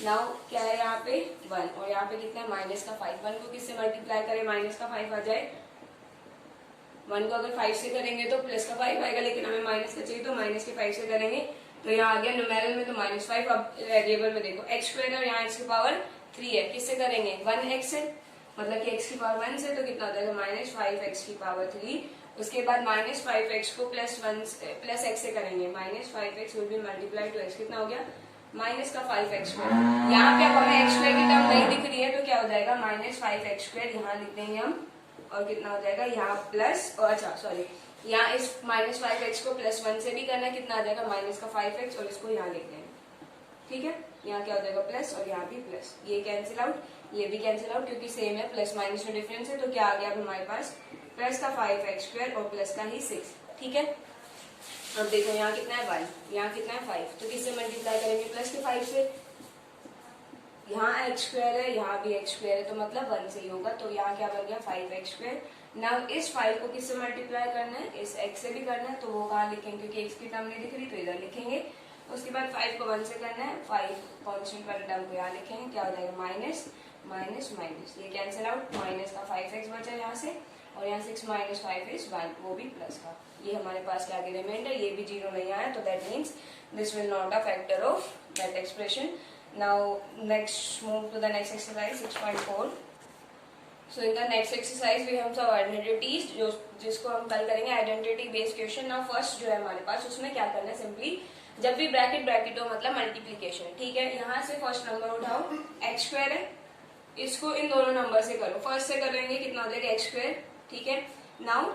नाउ क्या है यहाँ पे 1 और यहाँ पे कितना है माइनस का 5, 1 को किससे मल्टीप्लाई करें माइनस का 5 आ जाए, 1 को अगर 5 से करेंगे तो प्लस का 5 आएगा, लेकिन हमें माइनस का चाहिए तो माइनस के 5 से करेंगे, तो यहाँ आ गया न्यूमेरल में तो -5। अब वेरिएबल में देखो x² और यहाँ x की पावर 3 है, किससे करेंगे 1x से, मतलब कि x की पावर 1 से, तो कितना हो जाएगा -5x की पावर 3, उसके बाद -5x को प्लस x से करेंगे, -5x will be multiply two x, कितना हो गया माइनस का 5x²। यहाँ पे अब हमें x² की टर्म नहीं दिख रही है तो क्या हो जाएगा -5x², यहाँ लिख देंगे हम और कितना हो जाएगा यहाँ प्लस और अच्छा सॉरी यहाँ इस -5x को +1 से भी करना है, कितना आ जाएगा माइनस का 5x और इसको यहाँ लिख देंगे। ठीक है, यहाँ क्या हो जाएगा प्लस और यहाँ भी प्लस, ये कैंसिल आउट ये भी कैंसिल आउट क्योंकि सेम है, प्लस माइनस में डिफरेंस है, तो क्या आ गया अब हमारे पास प्लस का 5x² और प्लस का ही 6। ठीक है, अब देखो यहाँ कितना है 1, यहाँ कितना है 5, तो किससे मल्टीप्लाई करेंगे प्लस के 5 से, यहाँ x² है यहाँ भी x² है तो मतलब 1 से ही होगा, तो यहाँ क्या बन गया 5x²। नाउ इस 5 को किससे मल्टीप्लाई करना है, इस x से भी करना है, तो वो कहाँ लिखेंगे क्योंकि x की टर्म नहीं दिख रही तो इधर लिखेंगे, उसके बाद 5 को 1 से करना है, 5 कॉन्स्टेंट वाले टर्म को यहाँ लिखेंगे, क्या हो जाएगा माइनस माइनस माइनस, ये कैंसिल आउट, माइनस का 5x बचा यहाँ से और यहाँ 6 - 5 इज 1, वो भी प्लस का, ये हमारे पास क्या आगे रिमाइंडर, ये भी 0 नहीं आया, तो that means this will not a factor of that expression. Now next move to the next exercise 6.4. So in the next exercise we have some identities जिसको हम कल करेंगे identity based question. Now first जो है हमारे पास उसमें क्या करना है, सिंपली जब भी ब्रैकेट हो मतलब मल्टीप्लीकेशन। ठीक है, यहाँ से फर्स्ट नंबर उठाओ x² है, इसको इन दोनों नंबर से करो, फर्स्ट से करेंगे कितना हो जाएगा x²। ठीक है, नाउ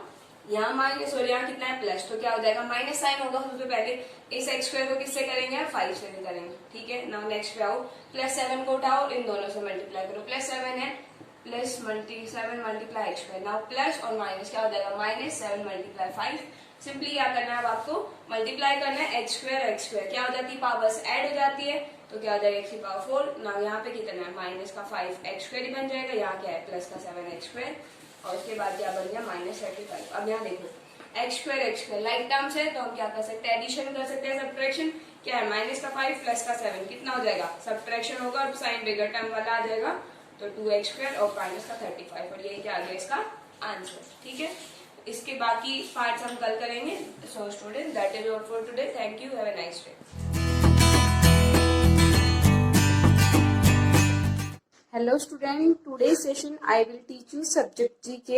यहाँ माइनस और यहाँ कितना है प्लस, तो क्या हो जाएगा माइनस साइन होगा। सबसे पहले इस एक्स स्क्वायर को किससे करेंगे 5 से भी करेंगे, ठीक है। नाउ नेक्स्ट पे आओ, +7 को उठाओ, इन दोनों से मल्टीप्लाई करो, +7 है plus 7 multiply x square. Now plus और माइनस क्या हो जाएगा -7 मल्टीप्लाई 5। सिंपली क्या करना है अब आपको मल्टीप्लाई करना है एक्स स्क्वायर क्या हो जाती है पावर्स ऐड हो जाती है, तो क्या हो जाएगा x की पावर 4। ना यहाँ पे कितना है माइनस का 5 एक्स स्क्वायर ही बन जाएगा, यहाँ क्या है प्लस का 7 एक्स स्क्वायर और उसके बाद क्या बन गया -35। अब यहाँ देखो एक्स स्क्वायर लाइक टर्म्स है तो हम क्या कर सकते हैं एडिशन कर सकते हैं, सब्ट्रैक्शन क्या है माइनस का 5 प्लस का 7 कितना हो जाएगा सब्ट्रैक्शन होगा और साइन बिगर टर्म वाला आ जाएगा तो 2x स्क्वायर और माइनस का 35 और ये क्या आ गया इसका आंसर, ठीक है। इसके बाकी पार्ट्स हम कल करेंगे। So student that is all for today, thank you, have a nice day. Hello student, today's session I will teach you subject GK.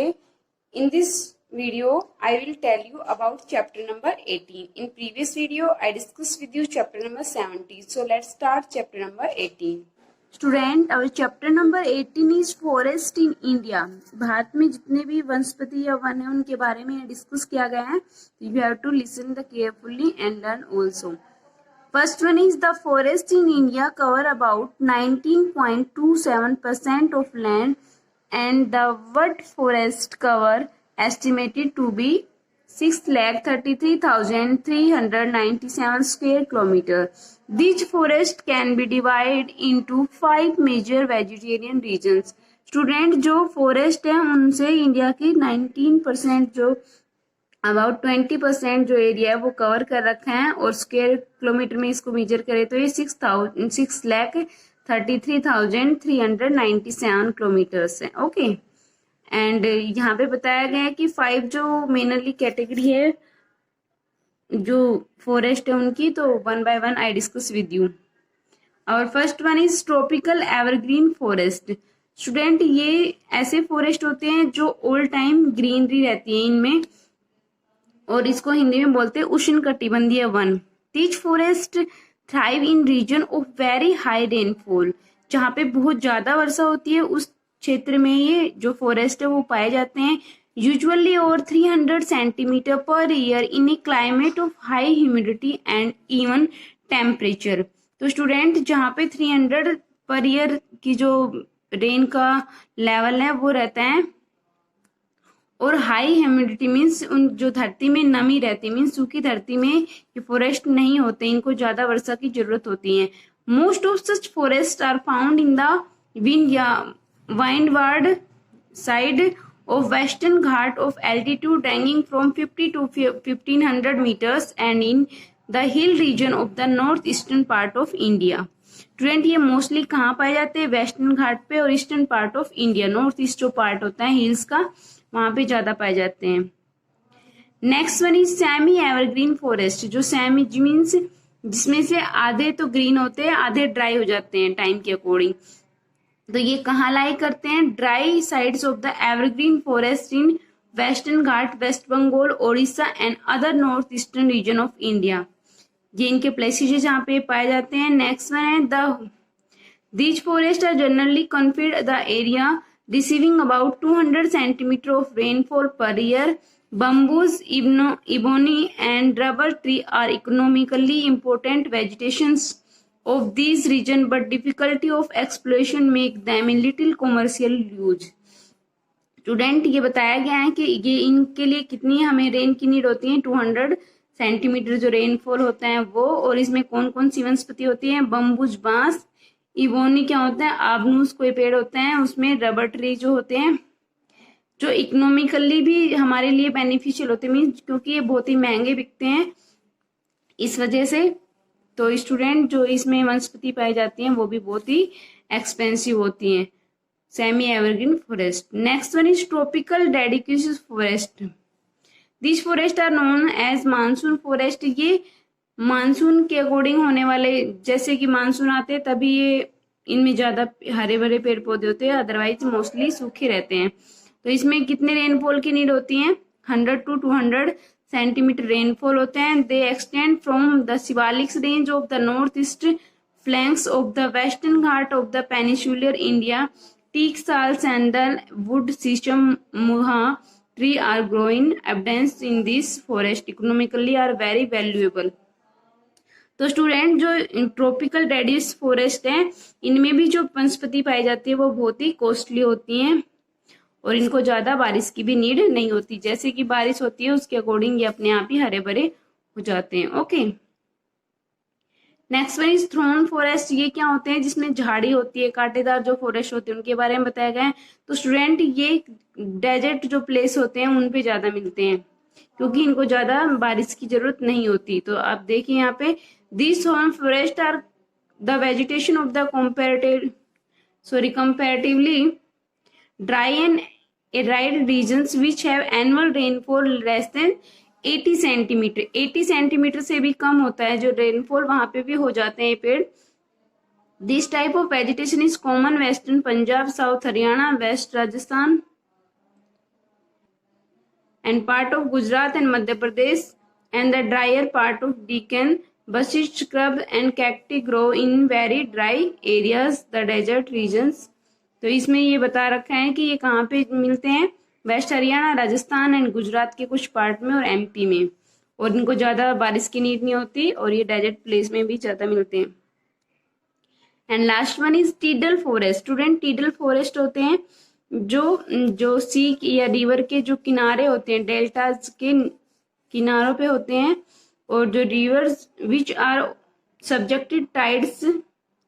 In this video I will tell you about chapter number 18. In previous video I discussed with you chapter number 17. So let's start chapter number 18. Student, our chapter number 18 is forest in India. Bharat में जितने भी वनस्पति या one है उनके बारे में discuss किया गया है. You have to listen the carefully and learn also. First one is the forest in India cover about 19.27% of land and the wood forest cover estimated to be 6,33,397 square kilometer. These forest can be divided into 5 major vegetarian regions. Student जो forest है उनसे India की 19% जो about 20% जो area है वो cover कर रखा है और स्क्वायर किलोमीटर में इसको मेजर करें तो ये 6,33,397 किलोमीटर्स है, ओके। एंड यहाँ पे बताया गया है कि 5 जो मेनली कैटेगरी है जो फॉरेस्ट है उनकी, तो 1 by 1 I discuss with you. और first one is tropical evergreen forest. Student ये ऐसे फॉरेस्ट होते हैं जो ऑल टाइम ग्रीनरी रहती है इनमें और इसको हिंदी में बोलते हैं उष्णकटिबंधीय वन। These forest thrive in region of very high rainfall. जहाँ पे बहुत ज्यादा वर्षा होती है उस क्षेत्र में ये जो फॉरेस्ट है वो पाए जाते हैं। Usually over 300 centimetre per year in A climate of high humidity and even temperature. तो स्टूडेंट जहाँ पे 300 पर ईयर की जो रेन का लेवल है वो रहता है और हाई ह्यूमिडिटी मीन्स उन जो धरती में नमी रहती है, मीन्स सूखी धरती में ये फॉरेस्ट नहीं होते, इनको ज्यादा वर्षा की जरूरत होती है। Most of such forest are found in the windward side of Western Ghat of altitude ranging from 50 to 1500 meters and in the hill region of the northeastern part of India. Student ये mostly कहाँ पाए जाते हैं western घाट पे और eastern part of India, north east जो part होता है हिल्स का वहां पे ज्यादा पाए जाते हैं। Next one is semi evergreen forest. जो सेमी मीन्स जिसमें से आधे तो ग्रीन होते हैं आधे ड्राई हो जाते हैं टाइम के अकॉर्डिंग। तो ये कहाँ लाई करते हैं dry sides of the evergreen forest in western Ghat, west Bengal, Odisha and other north eastern region of India. ये इनके प्लेसेस है जहाँ पे पाए जाते हैं। नेक्स्ट वन है these forest are generally confined the area receiving about 200 centimetre of rainfall per year. Bamboos, ebony and rubber tree are economically important vegetations of these region but difficulty of exploration make them in little commercial use. Student ये बताया गया है कि ये इनके लिए कितनी हमें रेन की नीड होती है 200 सेंटीमीटर जो रेनफॉल होता है वो, और इसमें कौन कौन सी वनस्पति होती है बम्बूज बांस, इबोनी क्या होता है आबनूस कोई पेड़ होते हैं, उसमें रबर ट्री जो होते हैं जो इकोनॉमिकली भी हमारे लिए बेनिफिशियल होते हैं मीन्स क्योंकि ये बहुत ही महंगे बिकते हैं इस वजह से। तो स्टूडेंट जो इसमें वनस्पति पाई जाती हैं वो भी बहुत ही एक्सपेंसिव होती हैं। Semi evergreen forest. Next one is tropical deciduous forest. This forest are known as monsoon forest. ये मानसून के अकॉर्डिंग होने वाले, जैसे कि मानसून आते हैं तभी ये इनमें ज्यादा हरे भरे पेड़ पौधे होते हैं, अदरवाइज मोस्टली सूखे रहते हैं। तो इसमें कितने रेनफॉल की नीड होती है 100 to 200 सेंटीमीटर रेनफॉल होते हैं। They extend from the Shivaliks range of the north east flanks of the western Ghat of the peninsular India, teak sals and the wood system mahua tree are growing abundance in this forest economically are very valuable. तो student जो tropical डेडिस forest है इनमें भी जो वनस्पति पाई जाती है वो बहुत ही कॉस्टली होती हैं और इनको ज्यादा बारिश की भी नीड नहीं होती। जैसे कि बारिश होती है उसके अकॉर्डिंग ये अपने आप ही हरे भरे हो जाते हैं। Okay, next one is throne forest. ये क्या होते हैं? जिसमें झाड़ी होती है, कांटेदार जो फॉरेस्ट होते हैं उनके बारे में बताया गया है। तो स्टूडेंट ये डेजर्ट जो प्लेस होते हैं उन पे ज्यादा मिलते हैं क्योंकि इनको ज्यादा बारिश की जरूरत नहीं होती। तो आप देखिए यहाँ पे this thorn forest are the vegetation of the comparatively dry and arid regions which have annual rainfall less than 80 centimetre. 80 centimetre से भी कम होता है जो रेनफॉल, वहां पे भी हो जाते हैं पेड़। This type of vegetation is common western Punjab, south Haryana, west Rajasthan and part of Gujarat and Madhya Pradesh and the dryer part of Deccan. Bush scrub and cacti grow in very dry areas, the desert regions. तो इसमें ये बता रखा है कि ये कहाँ पे मिलते हैं? वेस्ट हरियाणा, राजस्थान एंड गुजरात के कुछ पार्ट में और एमपी में, और इनको ज्यादा बारिश की नीड नहीं होती और ये डेजर्ट प्लेस में भी ज्यादा मिलते हैं। And last one is tidal forest. Student tidal forest होते हैं जो सी या रिवर के जो किनारे होते हैं, डेल्टाज के किनारों पे होते हैं, और जो rivers which are subjected tides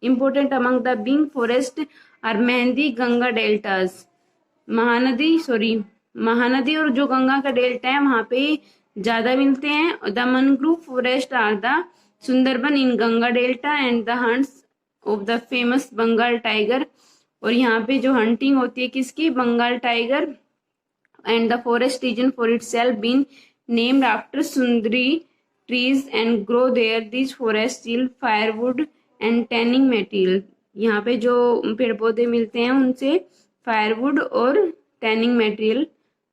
important among the being forest are mehndi, Ganga deltas. Mahanadi और जो गंगा का डेल्टा है वहां पे ज्यादा मिलते हैं। The mangrove forest are the Sundarban in Ganga delta and the haunts of the famous Bengal tiger. और यहाँ पे जो हंटिंग होती है किसकी? Bengal tiger. And the forest region for itself been named after sundari trees and grow there this forest yield firewood and tanning material. यहाँ पे जो पेड़ पौधे मिलते हैं उनसे फायरवुड और टैनिंग मटेरियल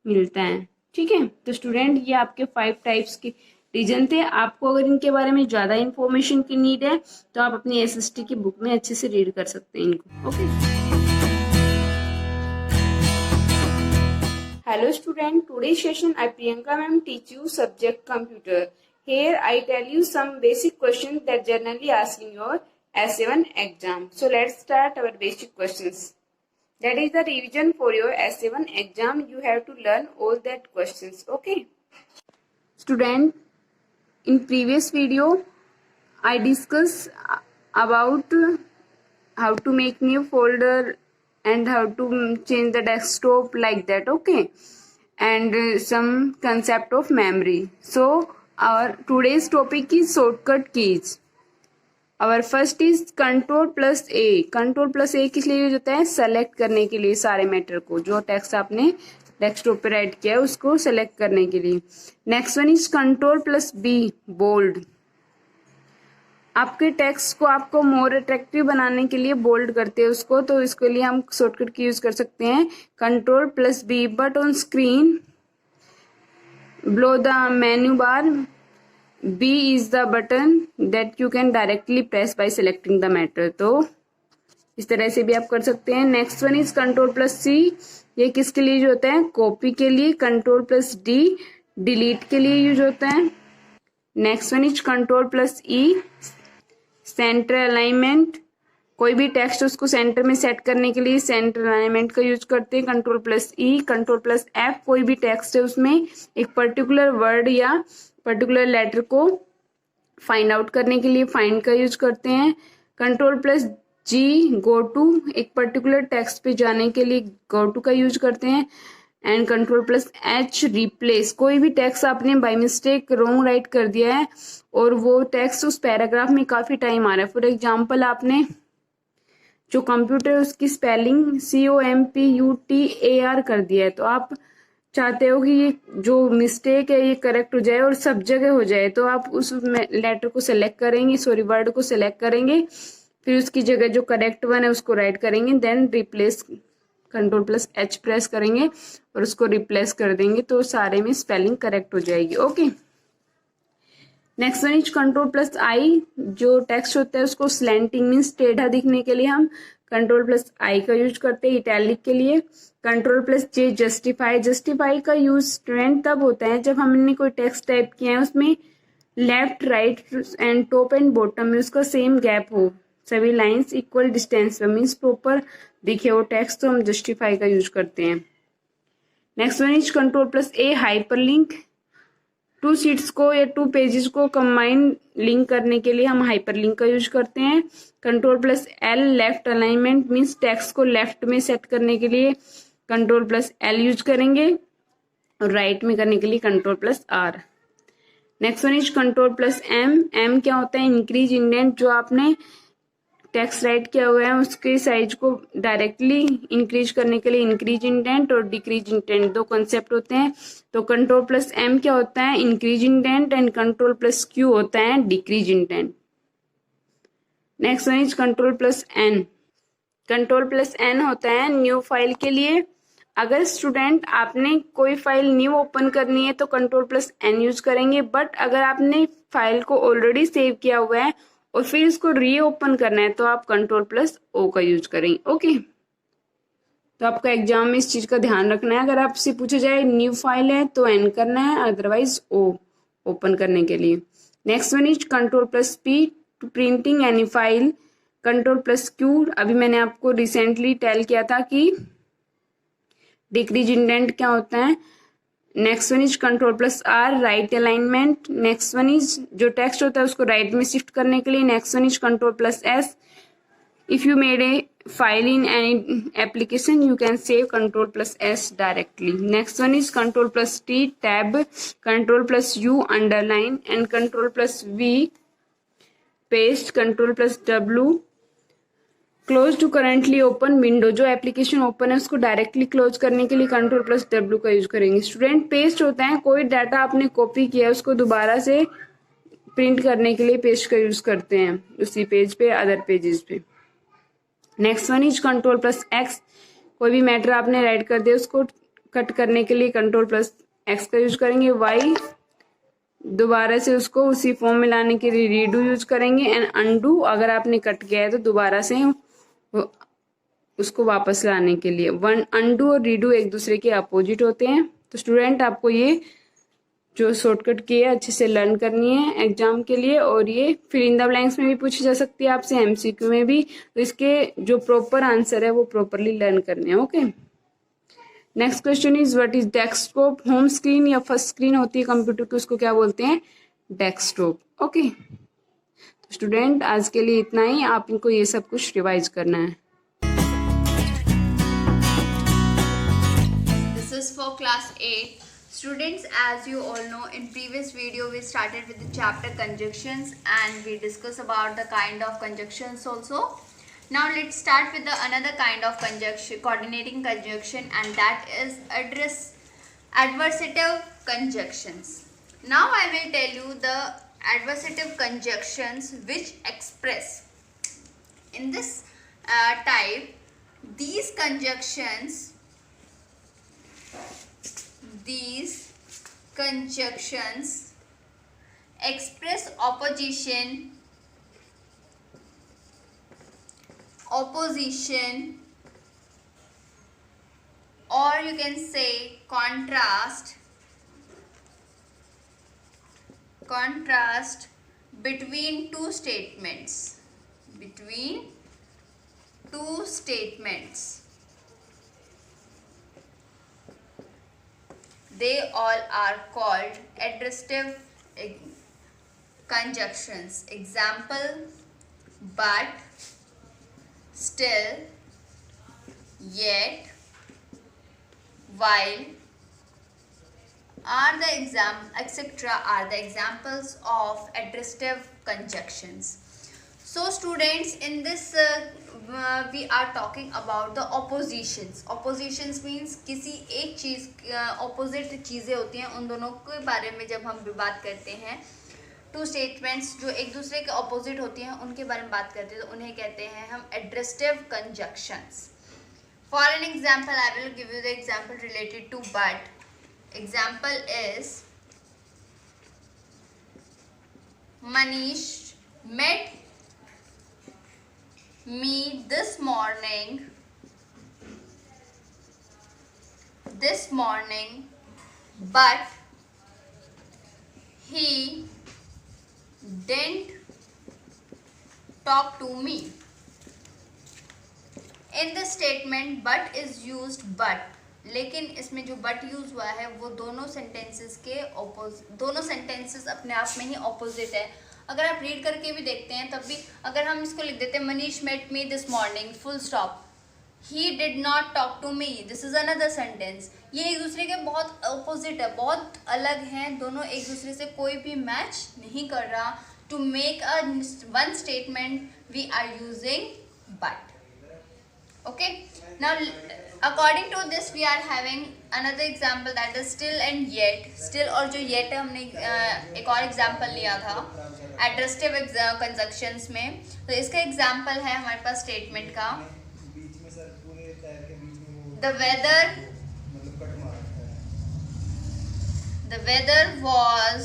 मिलता है। ठीक है, तो स्टूडेंट ये आपके 5 टाइप्स के रीजन थे। आपको अगर इनके बारे में ज्यादा इंफॉर्मेशन की नीड है तो आप अपनी एसएसटी की बुक में अच्छे से रीड कर सकते हैं इनको। Okay, hello student, today's session I Priyanka ma'am teach you subject computer. Here I tell you some basic questions that generally asked in your essay-1 exam. So let's start our basic questions. That is the revision for your essay-1 exam. You have to learn all that questions. Okay. Student, in previous video I discussed about how to make new folder and how to change the desktop like that. Okay, and some concept of memory. So our today's topic is shortcut keys. Our first is Ctrl+A. Ctrl+A किस लिए use होता है? Select करने के लिए सारे matter को, जो टेक्स्ट आपने डेस्कटॉप पे राइट किया है उसको सेलेक्ट करने के लिए। Next one is Ctrl+B, bold. आपके टेक्स्ट को आपको मोर अट्रैक्टिव बनाने के लिए बोल्ड करते हैं उसको, तो इसके लिए हम शॉर्टकट की यूज कर सकते हैं Ctrl+B। But on screen below the menu bar, B is the button that you can directly press by selecting the matter. तो इस तरह से भी आप कर सकते हैं। Next one is Ctrl+C। ये किसके लिए यूज होता है? कॉपी के लिए। Ctrl+D डिलीट के लिए यूज होता है। Next one is Ctrl+E, centre alignment. कोई भी टेक्स्ट उसको सेंटर में सेट करने के लिए सेंटर अलाइनमेंट का यूज करते हैं। Ctrl+E। Ctrl+F, कोई भी टेक्स्ट है उसमें एक पर्टिकुलर वर्ड या पर्टिकुलर लेटर को फाइंड आउट करने के लिए फाइंड का यूज करते हैं। Ctrl+G, गो टू, एक पर्टिकुलर टेक्स्ट पे जाने के लिए गो टू का यूज करते हैं। And Ctrl+H, replace. कोई भी टेक्स्ट आपने बाय मिस्टेक रॉन्ग राइट कर दिया है और वो टेक्स्ट उस पैराग्राफ में काफी टाइम आ रहा है। फॉर एग्जाम्पल, आपने जो कंप्यूटर उसकी स्पेलिंग COMPUTER कर दिया है, तो आप चाहते हो कि ये जो मिस्टेक है ये करेक्ट हो जाए और सब जगह हो जाए, तो आप उस लेटर को सिलेक्ट करेंगे, सॉरी वर्ड को सिलेक्ट करेंगे, फिर उसकी जगह जो करेक्ट वन है उसको राइट करेंगे, देन रिप्लेस Ctrl+H प्रेस करेंगे और उसको रिप्लेस कर देंगे, तो सारे में स्पेलिंग करेक्ट हो जाएगी। Okay, next one is control plus I, जो टेक्स्ट होता है उसको स्लैंटिंग मीन्स टेढ़ा दिखने के लिए हम कंट्रोल प्लस आई का यूज करते हैं इटैलिक के लिए। कंट्रोल प्लस जे जस्टिफाई, जस्टिफाई का यूज स्टूडेंट तब होता है जब हमने कोई टेक्स्ट टाइप किया है उसमें left right and top and bottom में उसका सेम गैप हो, सभी लाइंस इक्वल डिस्टेंस पे मीन्स प्रॉपर दिखे वो टेक्स्ट, तो हम जस्टिफाई का यूज करते हैं। Next one is control plus A hyperlink, two sheets को या टू पेजेस को कंबाइन लिंक करने के लिए हम हाइपरलिंक का यूज करते हैं। Control plus L left alignment means text को लेफ्ट में सेट करने के लिए कंट्रोल प्लस एल यूज करेंगे और राइट में करने के लिए control plus R. Next one is control plus M, M क्या होता है इंक्रीज इंडेंट, जो आपने टेक्स्ट राइट किया हुआ है उसके साइज को डायरेक्टली इंक्रीज करने के लिए इंक्रीज इंडेंट और डिक्रीज इंडेंट दो कॉन्सेप्ट होते हैं। तो कंट्रोल प्लस एम क्या होता है increase indent and control plus Q होता है decrease indent. Next one is control plus N, control plus N होता है न्यू फाइल के लिए। अगर स्टूडेंट आपने कोई फाइल न्यू ओपन करनी है तो कंट्रोल प्लस एन यूज करेंगे, बट अगर आपने फाइल को ऑलरेडी सेव किया हुआ है और फिर इसको रीओपन करना है तो आप कंट्रोल प्लस ओ का यूज करेंगे। ओके, तो आपका एग्जाम में इस चीज का ध्यान रखना है, अगर आपसे पूछा जाए न्यू फाइल है तो एन करना है, अदरवाइज ओ ओपन करने के लिए। Next one is control plus P to printing any file, control plus Q अभी मैंने आपको रिसेंटली टेल किया था कि डिक्रीज इंडेंट क्या होता है। Next one is control plus R right alignment, next one is जो टेक्स्ट होता है उसको राइट में शिफ्ट करने के लिए। Next one is control plus S, if you made a file in any application you can save control plus S directly. Next one is control plus T tab, control plus U underline and control plus V paste, control plus W close to currently open window, जो application open है उसको directly close करने के लिए control plus W का use करेंगे। Student paste होता है कोई डाटा आपने कॉपी किया है उसको दोबारा से प्रिंट करने के लिए पेस्ट का यूज करते हैं उसी पेज पे अदर पेजेस पे। Next one is control plus x, कोई भी मैटर आपने राइट कर दिया उसको कट करने के लिए कंट्रोल प्लस एक्स का यूज करेंगे। वाई दोबारा से उसको उसी फॉर्म में लाने के लिए रीडू यूज करेंगे एंड अनडू, अगर आपने कट किया है तो दोबारा से उसको वापस लाने के लिए। वन अनडू और रीडू एक दूसरे के अपोजिट होते हैं। तो स्टूडेंट आपको ये जो शॉर्टकट की है अच्छे से लर्न करनी है एग्जाम के लिए, और ये फिर इन द ब्लैंक्स में भी पूछी जा सकती है आपसे, एमसीक्यू में भी, तो इसके जो प्रॉपर आंसर है वो प्रॉपरली लर्न करने हैं। Okay, next question is what is desktop, home screen या फर्स्ट स्क्रीन होती है कंप्यूटर की उसको क्या बोलते हैं डेस्कटॉप। ओके, तो स्टूडेंट आज के लिए इतना ही, आप इनको ये सब कुछ रिवाइज करना है। This is for class 8. Students, as you all know, in previous video we started with the chapter conjunctions and we discussed about the kind of conjunctions also. Now let's start with the another kind of conjunction, coordinating conjunction, and that is adversative conjunctions. Now I will tell you the adversative conjunctions which express in this type. These conjunctions express opposition, or you can say contrast between two statements. They all are called adversative conjunctions. Example: but, still, yet, while are the etc. are the examples of adversative conjunctions. So students, in this we are talking about the oppositions. Oppositions means किसी एक चीज़ opposite चीज़ें होती हैं, उन दोनों के बारे में जब हम बात करते हैं, टू स्टेटमेंट्स जो एक दूसरे के ऑपोजिट होती हैं उनके बारे में बात करते हैं, तो उन्हें कहते हैं हम adversative conjunctions. For an example, I will give you the example related to but. Example is Manish met me this morning, but he didn't talk to me. In this statement but is used, but लेकिन इसमें जो but use हुआ है वो दोनों sentences अपने आप में ही ऑपोजिट है. अगर आप रीड करके भी देखते हैं तब भी अगर हम इसको लिख देते हैं Manish met me this morning full stop, he did not talk to me, this is another sentence. ये एक दूसरे के बहुत ऑपोजिट है, बहुत अलग हैं, दोनों एक दूसरे से कोई भी मैच नहीं कर रहा. To make a one statement we are using but. Okay, now according to this we are having another example that is still and yet. Still और जो yet है हमने एक और example लिया था adjective conjunctions में. तो इसका example है हमारे पास statement का the weather was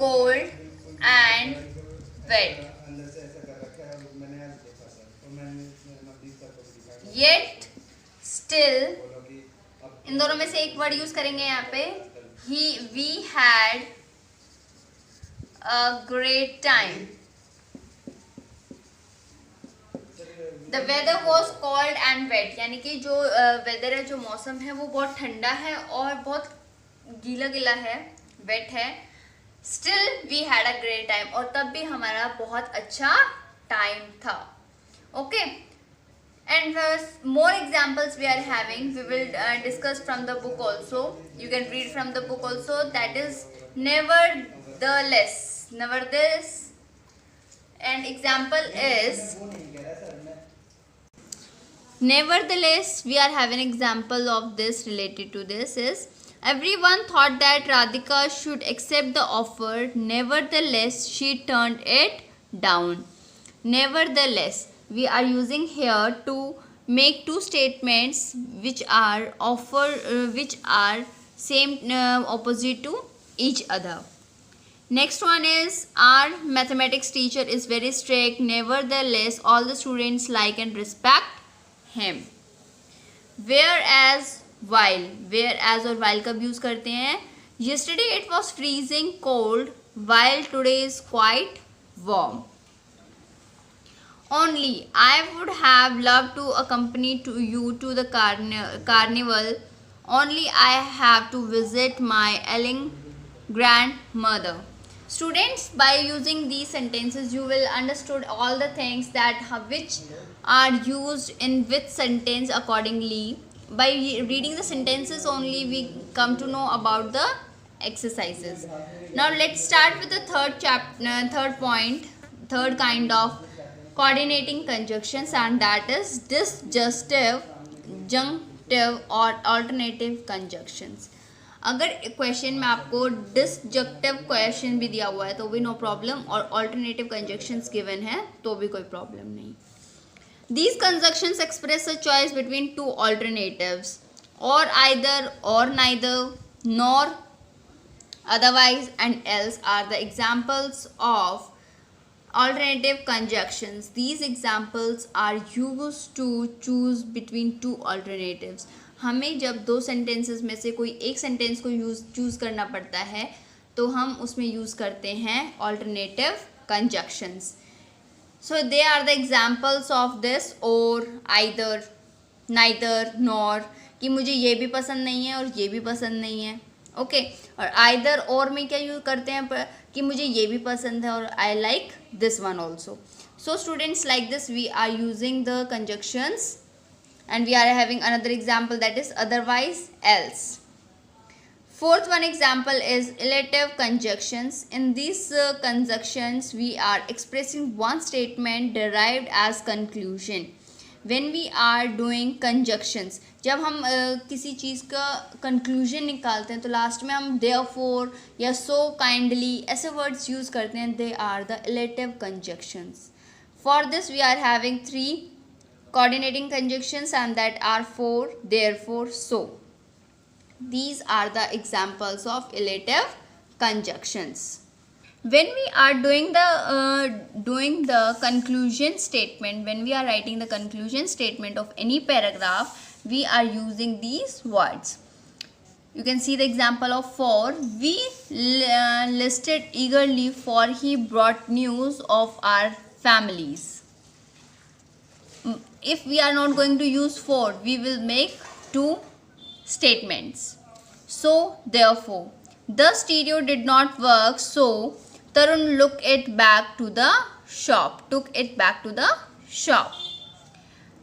cold and wet. Yet still इन दोनों में से एक वर्ड यूज करेंगे यहाँ पे. we had a great time. The weather was cold and wet, यानी कि जो वेदर है, जो मौसम है वो बहुत ठंडा है और बहुत गीला गीला है, वेट है. Still we had a great time, और तब भी हमारा बहुत अच्छा टाइम था. Okay. And more examples we are having. We will discuss from the book also. You can read from the book also. That is nevertheless. And example is nevertheless. We are having example of this related to this is everyone thought that Radhika should accept the offer. Nevertheless, she turned it down. Nevertheless. We are using here to make two statements which are same opposite to each other. Next one is our mathematics teacher is very strict. Nevertheless, all the students like and respect him. Whereas और while कब use करते हैं? Yesterday it was freezing cold while today is quite warm. Only I would have loved to accompany you to the carnival. Only I have to visit my ailing grandmother. Students, by using these sentences you will understood all the things that which are used in which sentence accordingly. By reading the sentences only we come to know about the exercises. Now let's start with the third kind of coordinating conjunctions, and that is disjunctive, junctive और alternative conjunctions. अगर question में आपको डिसजंक्टिव question भी दिया हुआ है तो भी नो प्रॉब्लम, और ऑल्टरनेटिव कंजक्शंस गिवन है तो भी कोई प्रॉब्लम नहीं. These conjunctions express a choice between two alternatives, or either or neither, nor otherwise and else are the examples of alternative conjunctions. These examples are used to choose between two alternatives. हमें जब दो sentences में से कोई एक sentence को choose करना पड़ता है तो हम उसमें यूज़ करते हैं alternative conjunctions. So they are the examples of this or, either, neither, nor, कि मुझे ये भी पसंद नहीं है और ये भी पसंद नहीं है. ओके और आइदर और में क्या यूज करते हैं कि मुझे ये भी पसंद है और I like this one also. So students, like this we are using the conjunctions and we are having another example that is otherwise else. Fourth one example is relative conjunctions. In these conjunctions we are expressing one statement derived as conclusion. When we are doing conjunctions, जब हम किसी चीज़ का conclusion निकालते हैं तो last में हम therefore या so kindly ऐसे words use करते हैं. They are the relative conjunctions. For this we are having three coordinating conjunctions and that are for, therefore, so. These are the examples of relative conjunctions. when we are doing the conclusion statement, when we are writing the conclusion statement of any paragraph, we are using these words. You can see the example of for. We listed eagerly for he brought news of our families. If we are not going to use for, we will make two statements. So therefore, the stereo did not work, so Tarun took it back to the shop.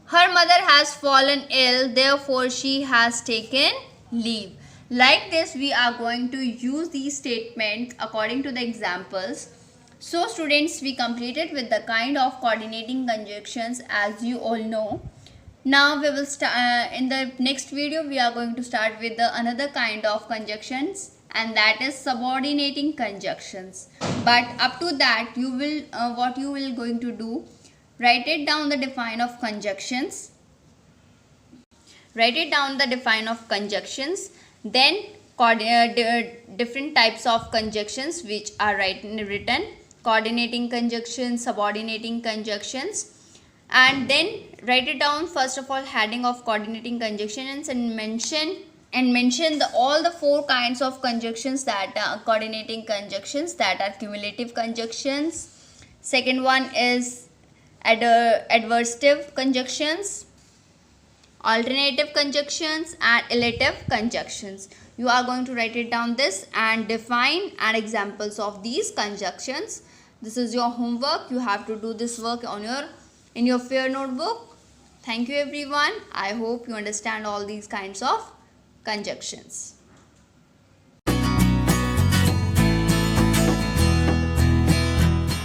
Her mother has fallen ill, therefore she has taken leave. Like this, we are going to use these statements according to the examples. So students, we completed with the kind of coordinating conjunctions, as you all know. Now we will start in the next video. We are going to start with another kind of conjunctions, and that is subordinating conjunctions. But up to that, you will what you will going to do, write it down the define of conjunctions. Then different types of conjunctions which are written, coordinating conjunctions, subordinating conjunctions, and then write it down. First of all, heading of coordinating conjunctions, and mention all the four kinds of conjunctions that are coordinating conjunctions, that are cumulative conjunctions. Second one is adversative conjunctions, alternative conjunctions, and elative conjunctions. You are going to write it down this and define and examples of these conjunctions. This is your homework. You have to do this work in your fair notebook. Thank you everyone. I hope you understand all these kinds of conjunctions.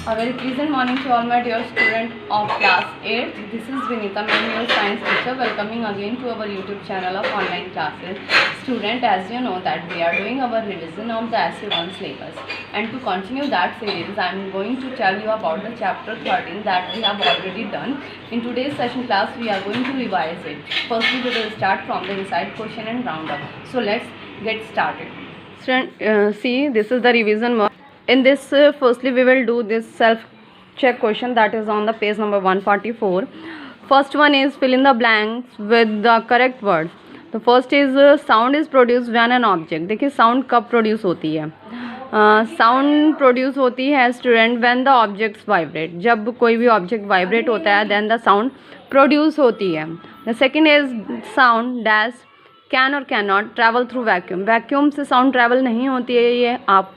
A very pleasant morning to all my dear students of class 8. This is Vinita, your science teacher, welcoming again to our YouTube channel of online classes. Student, as you know that we are doing our revision of the essay 1 syllabus, and to continue that series, I am going to tell you about the chapter 13 that we have already done. In today's session class, we are going to revise it. Firstly, we will start from the inside question and roundup. So let's get started. Student, see, this is the revision work. In this, firstly we will do this self-check question that is on the page number 144. First one is fill in the blanks with the correct words. The first is sound is produced when an object. देखिए sound कब produce होती है? Sound produce होती है student when the objects vibrate. जब कोई भी object vibrate होता है then the sound produce होती है. The second is sound dash can or cannot travel through vacuum. Vacuum से sound travel नहीं होती है, ये आप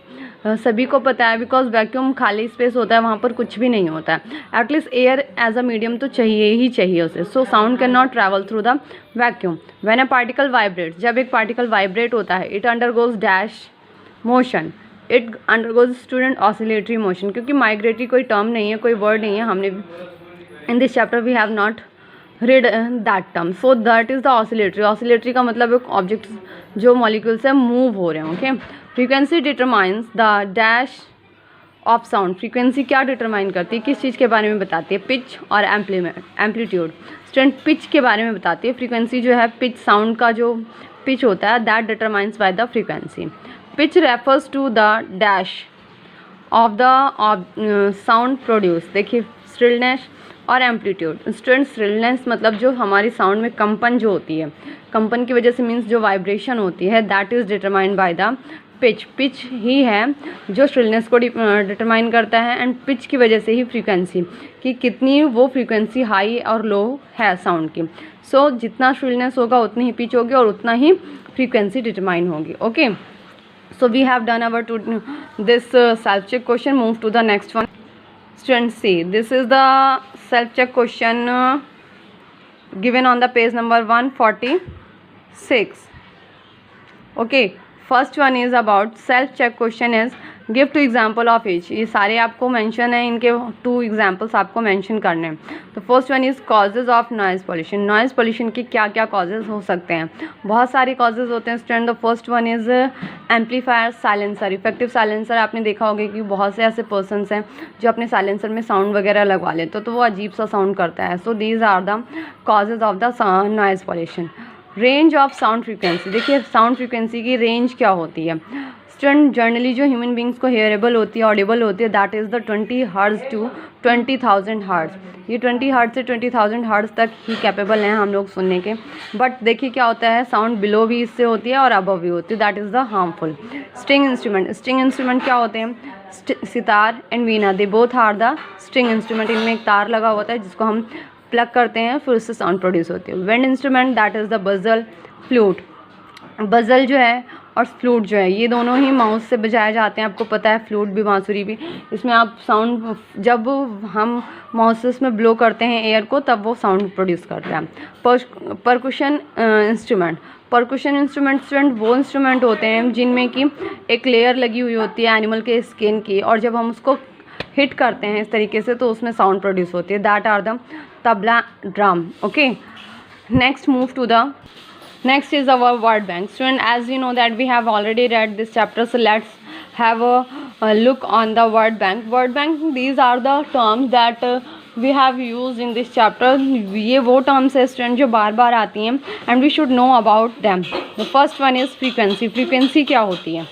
सभी को पता है, बिकॉज वैक्यूम खाली स्पेस होता है, वहाँ पर कुछ भी नहीं होता है. At least air as a medium तो चाहिए ही चाहिए उसे. So sound can not travel through the vacuum. When a particle vibrate, जब एक पार्टिकल वाइब्रेट होता है, it undergoes dash motion. It undergoes student oscillatory motion. क्योंकि माइग्रेटरी कोई टर्म नहीं है, कोई वर्ड नहीं है, हमने in this chapter we have not read that term. So that is the oscillatory. Oscillatory का मतलब एक ऑब्जेक्ट जो मॉलिक्यूल से मूव हो रहे हैं. Okay. Frequency determines the dash of sound. Frequency क्या डिटरमाइन करती है, किस चीज़ के बारे में बताती है? पिच और एम्पलीट्यूड. स्टूडेंट पिच के बारे में बताती है. फ्रीक्वेंसी जो है पिच, साउंड का जो पिच होता है, that determines by the frequency. Pitch refers to the dash of the sound produce. देखिए स्ट्रिलनेस और एम्पलीट्यूड. स्टूडेंट स्ट्रिलनेस मतलब जो हमारी साउंड में कंपन जो होती है, कंपन की वजह से मीन्स जो वाइब्रेशन होती है, that is determined by the pitch. Pitch ही है जो स्ट्रिलनेस को डिटरमाइन करता है, एंड पिच की वजह से ही फ्रीक्वेंसी कि कितनी वो फ्रीक्वेंसी हाई और लो है साउंड की. सो जितना स्ट्रिलनेस होगा उतनी ही पिच होगी और उतना ही फ्रीक्वेंसी डिटरमाइन होगी. Okay. So we have done our to this self check question. Move to the next one. Students, see, this is the self-check question given on the page number 146. Okay, first one is about self-check question is give two example of each. ये सारे आपको mention है, इनके 2 examples आपको mention करने हैं. तो first one is causes of noise pollution. Noise pollution के क्या क्या causes हो सकते हैं? बहुत सारे causes होते हैं student. The first one is amplifier silencer. Effective silencer आपने देखा होगा कि बहुत से ऐसे persons हैं जो अपने silencer में sound वगैरह लगवा लेते तो वो अजीब सा sound करता है. So these are the causes of the noise pollution. Range of sound frequency, देखिए साउंड फ्रीक्वेंसी की रेंज क्या होती है स्टूडेंट। जनरली जो ह्यूमन बींग्स को हेयरेबल होती है, ऑडिबल होती है, that is the 20 hertz to 20,000 hertz. ये 20 हर्ट्ज से 20,000 हर्ट्ज तक ही कैपेबल हैं हम लोग सुनने के। बट देखिए क्या होता है, साउंड बिलो भी इससे होती है और अबव भी होती है, that is the harmful. String instrument, string instrument क्या होते हैं, sitar and veena, they both are the string instrument. इनमें एक तार लगा होता है जिसको हम प्लग करते हैं, फिर उससे साउंड प्रोड्यूस होती है। Wind instrument, that is the बजल, फ्लूट। बजल जो है और फ्लूट जो है ये दोनों ही माउथ से बजाए जाते हैं, आपको पता है, फ्लूट भी बांसुरी भी। इसमें आप साउंड, जब हम माउथ से इसमें ब्लो करते हैं एयर को, तब वो साउंड प्रोड्यूस करते हैं। परकुशन इंस्ट्रूमेंट, परकुशन इंस्ट्रूमेंट स्टूडेंट वो इंस्ट्रूमेंट होते हैं जिनमें कि एक लेयर लगी हुई होती है एनिमल के स्किन की, और जब हम उसको हिट करते हैं इस तरीके से तो उसमें साउंड प्रोड्यूस होती है, that are the tabla, drum. Okay, next move to the next is our word bank student. As you know that we have already read this chapter, so let's have a look on the word bank. Word bank, these are the terms that we have used in this chapter. ये वो terms है student जो बार बार आती हैं and we should know about them. The first one is frequency. Frequency क्या होती है,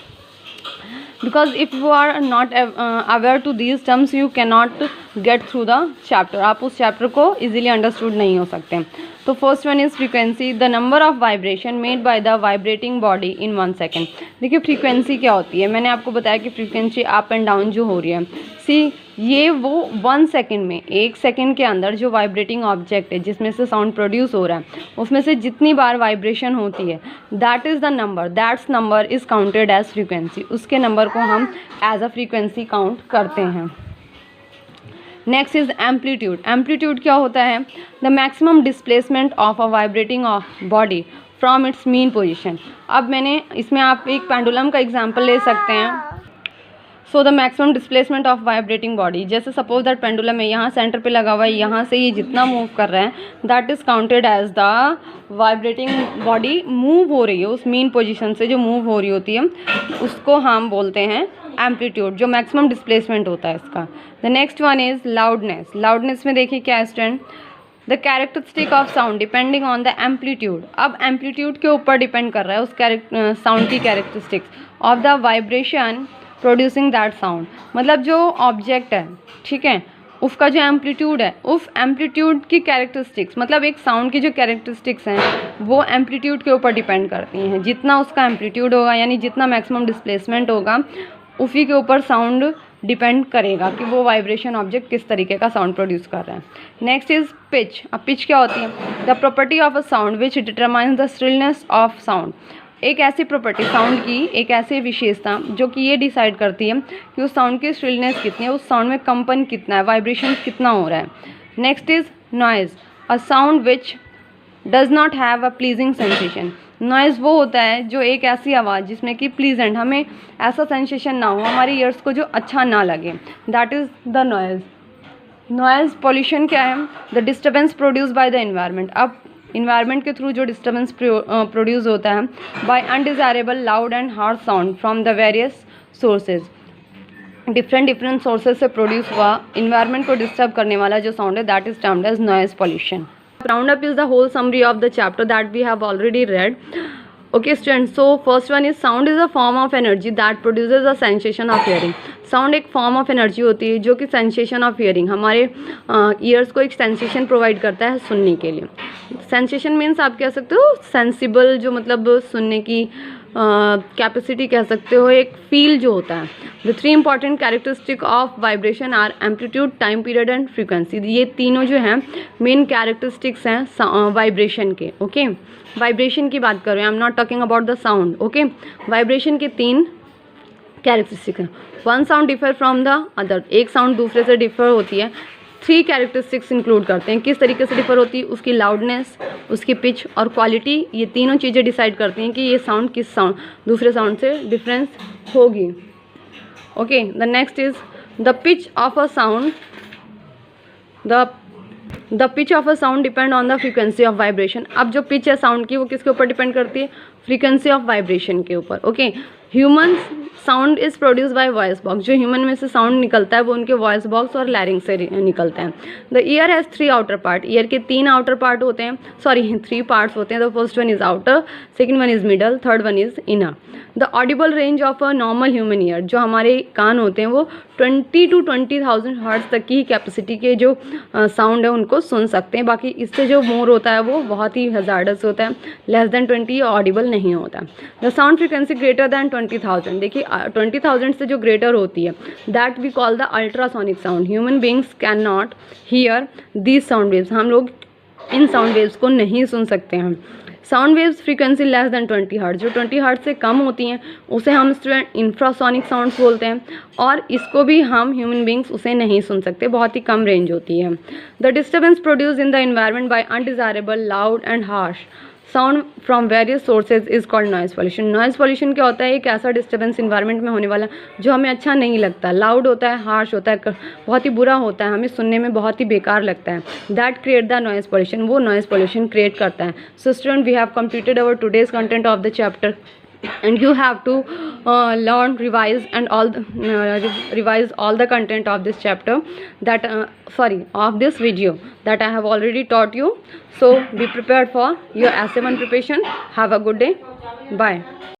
because if you are not aware to these terms you cannot get through the chapter, आप उस chapter को easily understood नहीं हो सकते। तो first one is frequency, the number of vibration made by the vibrating body in 1 second. देखिए frequency क्या होती है, मैंने आपको बताया कि फ्रीक्वेंसी अप एंड डाउन जो हो रही है, सी ये वो 1 सेकेंड में, 1 सेकेंड के अंदर जो वाइब्रेटिंग ऑब्जेक्ट है जिसमें से साउंड प्रोड्यूस हो रहा है, उसमें से जितनी बार वाइब्रेशन होती है, that is the number, that's number is counted as frequency. उसके नंबर को हम एज अ फ्रीक्वेंसी काउंट करते हैं। Next is amplitude. एम्पलीट्यूड क्या होता है, the maximum displacement of a vibrating of body from its mean position. अब मैंने इसमें आप एक पेंडुलम का एग्जाम्पल ले सकते हैं। So the maximum displacement of vibrating body, जैसे सपोज दैट पेंडुलम है, यहाँ सेंटर पे लगा हुआ है, यहाँ से ये जितना मूव कर रहा है that is counted as the vibrating body move हो रही है, उस मीन पोजीशन से जो मूव हो रही होती है उसको हम बोलते हैं एम्पलीट्यूड, जो मैक्सिमम डिस्प्लेसमेंट होता है इसका। The next one is loudness. Loudness में देखिए क्या है student, the characteristic of sound depending on the amplitude. अब एम्पलीट्यूड के ऊपर डिपेंड कर रहा है उस साउंड की characteristics of the vibration producing that sound. मतलब जो ऑब्जेक्ट है, ठीक है, उसका जो एम्पलीट्यूड है, उस एम्पलीट्यूड की कैरेक्टरिस्टिक्स, मतलब एक साउंड की जो कैरेक्टरिस्टिक्स हैं वो एम्पलीट्यूड के ऊपर डिपेंड करती हैं। जितना उसका एम्पलीट्यूड होगा, यानी जितना मैक्सिमम डिस्प्लेसमेंट होगा, उसी के ऊपर साउंड डिपेंड करेगा कि वो वाइब्रेशन ऑब्जेक्ट किस तरीके का साउंड प्रोड्यूस कर रहा है। Next is pitch. अब पिच क्या होती है, the property of a sound which determines the shrillness of sound. एक ऐसी प्रॉपर्टी साउंड की, एक ऐसी विशेषता जो कि ये डिसाइड करती है कि उस साउंड की श्रिलनेस कितनी है, उस साउंड में कंपन कितना है, वाइब्रेशन कितना हो रहा है। Next is noise, a sound which does not have a pleasing sensation. Noise वो होता है जो एक ऐसी आवाज़ जिसमें कि प्लीजेंट, हमें ऐसा सेंसेशन ना हो, हमारे ईयर्स को जो अच्छा ना लगे, that is the noise. Noise pollution क्या है, the disturbance produce by the environment. अब इन्वायरमेंट के थ्रू जो डिस्टर्बेंस प्रोड्यूस होता है by undesirable loud and harsh sound from the various sources, different sources से प्रोड्यूस हुआ इन्वायरमेंट को डिस्टर्ब करने वाला जो साउंड है, that is termed as noise pollution. Roundup is the whole summary of the chapter that we have already read. Okay students, so first one is sound is a form of energy that produces a sensation of hearing. Sound एक form of energy होती है जो कि sensation of hearing, हमारे years को एक sensation provide करता है सुनने के लिए। सेंसेशन मीन्स आप कह सकते हो सेंसिबल, जो मतलब सुनने की कैपेसिटी कह सकते हो, एक फील जो होता है। The 3 important characteristic of vibration are amplitude, time period and frequency. ये तीनों जो हैं मेन कैरेक्टरिस्टिक्स हैं वाइब्रेशन के। ओके, वाइब्रेशन की बात कर रहे हैं, I am not talking about the sound. Okay, vibration के 3 कैरेक्टरिस्टिक हैं। One sound differ from the other, एक साउंड दूसरे से डिफर होती है। 3 कैरेक्टरिस्टिक्स इंक्लूड करते हैं, किस तरीके से डिफर होती है, उसकी लाउडनेस, उसकी पिच और क्वालिटी। ये तीनों चीज़ें डिसाइड करती हैं कि ये साउंड किस साउंड दूसरे साउंड से डिफरेंस होगी। Okay, the next is the pitch of a sound. The pitch of a sound depend on the frequency of vibration. अब जो पिच है साउंड की वो किसके ऊपर डिपेंड करती है, फ्रीक्वेंसी ऑफ वाइब्रेशन के ऊपर। Okay, human sound is produce by voice box, जो ह्यूमन में से साउंड निकलता है वो उनके वॉइस बॉक्स और लैरिंग से निकलते हैं। The year has 3 outer part, year के 3 आउटर पार्ट होते हैं, सॉरी 3 पार्ट्स होते हैं। The first one is outer, second one is middle, third one is inner. The Audible range of a normal human ear, जो हमारे कान होते हैं वो 20 to 20,000 हर्ट्ज तक की कैपेसिटी के जो साउंड है उनको सुन सकते हैं। बाकी इससे जो मोर होता है वो बहुत ही हजार्डस होता है, लेस देन 20 ऑडिबल नहीं होता। The sound frequency greater than 20,000, देखिए 20,000 से जो ग्रेटर होती है that we call the ultrasonic sound. Human beings can not hear these sound waves, हम लोग इन साउंड वेव्स को नहीं सुन सकते हैं। Sound waves frequency less than 20 hertz, जो 20 हर्ट्ज से कम होती हैं उसे हम स्टूडेंट इंफ्रासोनिक साउंड्स बोलते हैं, और इसको भी हम ह्यूमन बींग्स उसे नहीं सुन सकते, बहुत ही कम रेंज होती है। The disturbance produce in the environment by undesirable, loud and harsh sound from various sources is called noise pollution. Noise pollution क्या होता है? एक ऐसा डिस्टर्बेंस इन्वायरमेंट में होने वाला जो हमें अच्छा नहीं लगता, लाउड होता है, हार्श होता है, बहुत ही बुरा होता है, हमें सुनने में बहुत ही बेकार लगता है। That create the noise pollution, वो नॉइज़ पॉल्यूशन क्रिएट करता है। So student, we have completed our today's content of the chapter and you have to learn, revise all the content of this chapter that of this video that I have already taught you. So be prepared for your essay 1 preparation. Have a good day. Bye.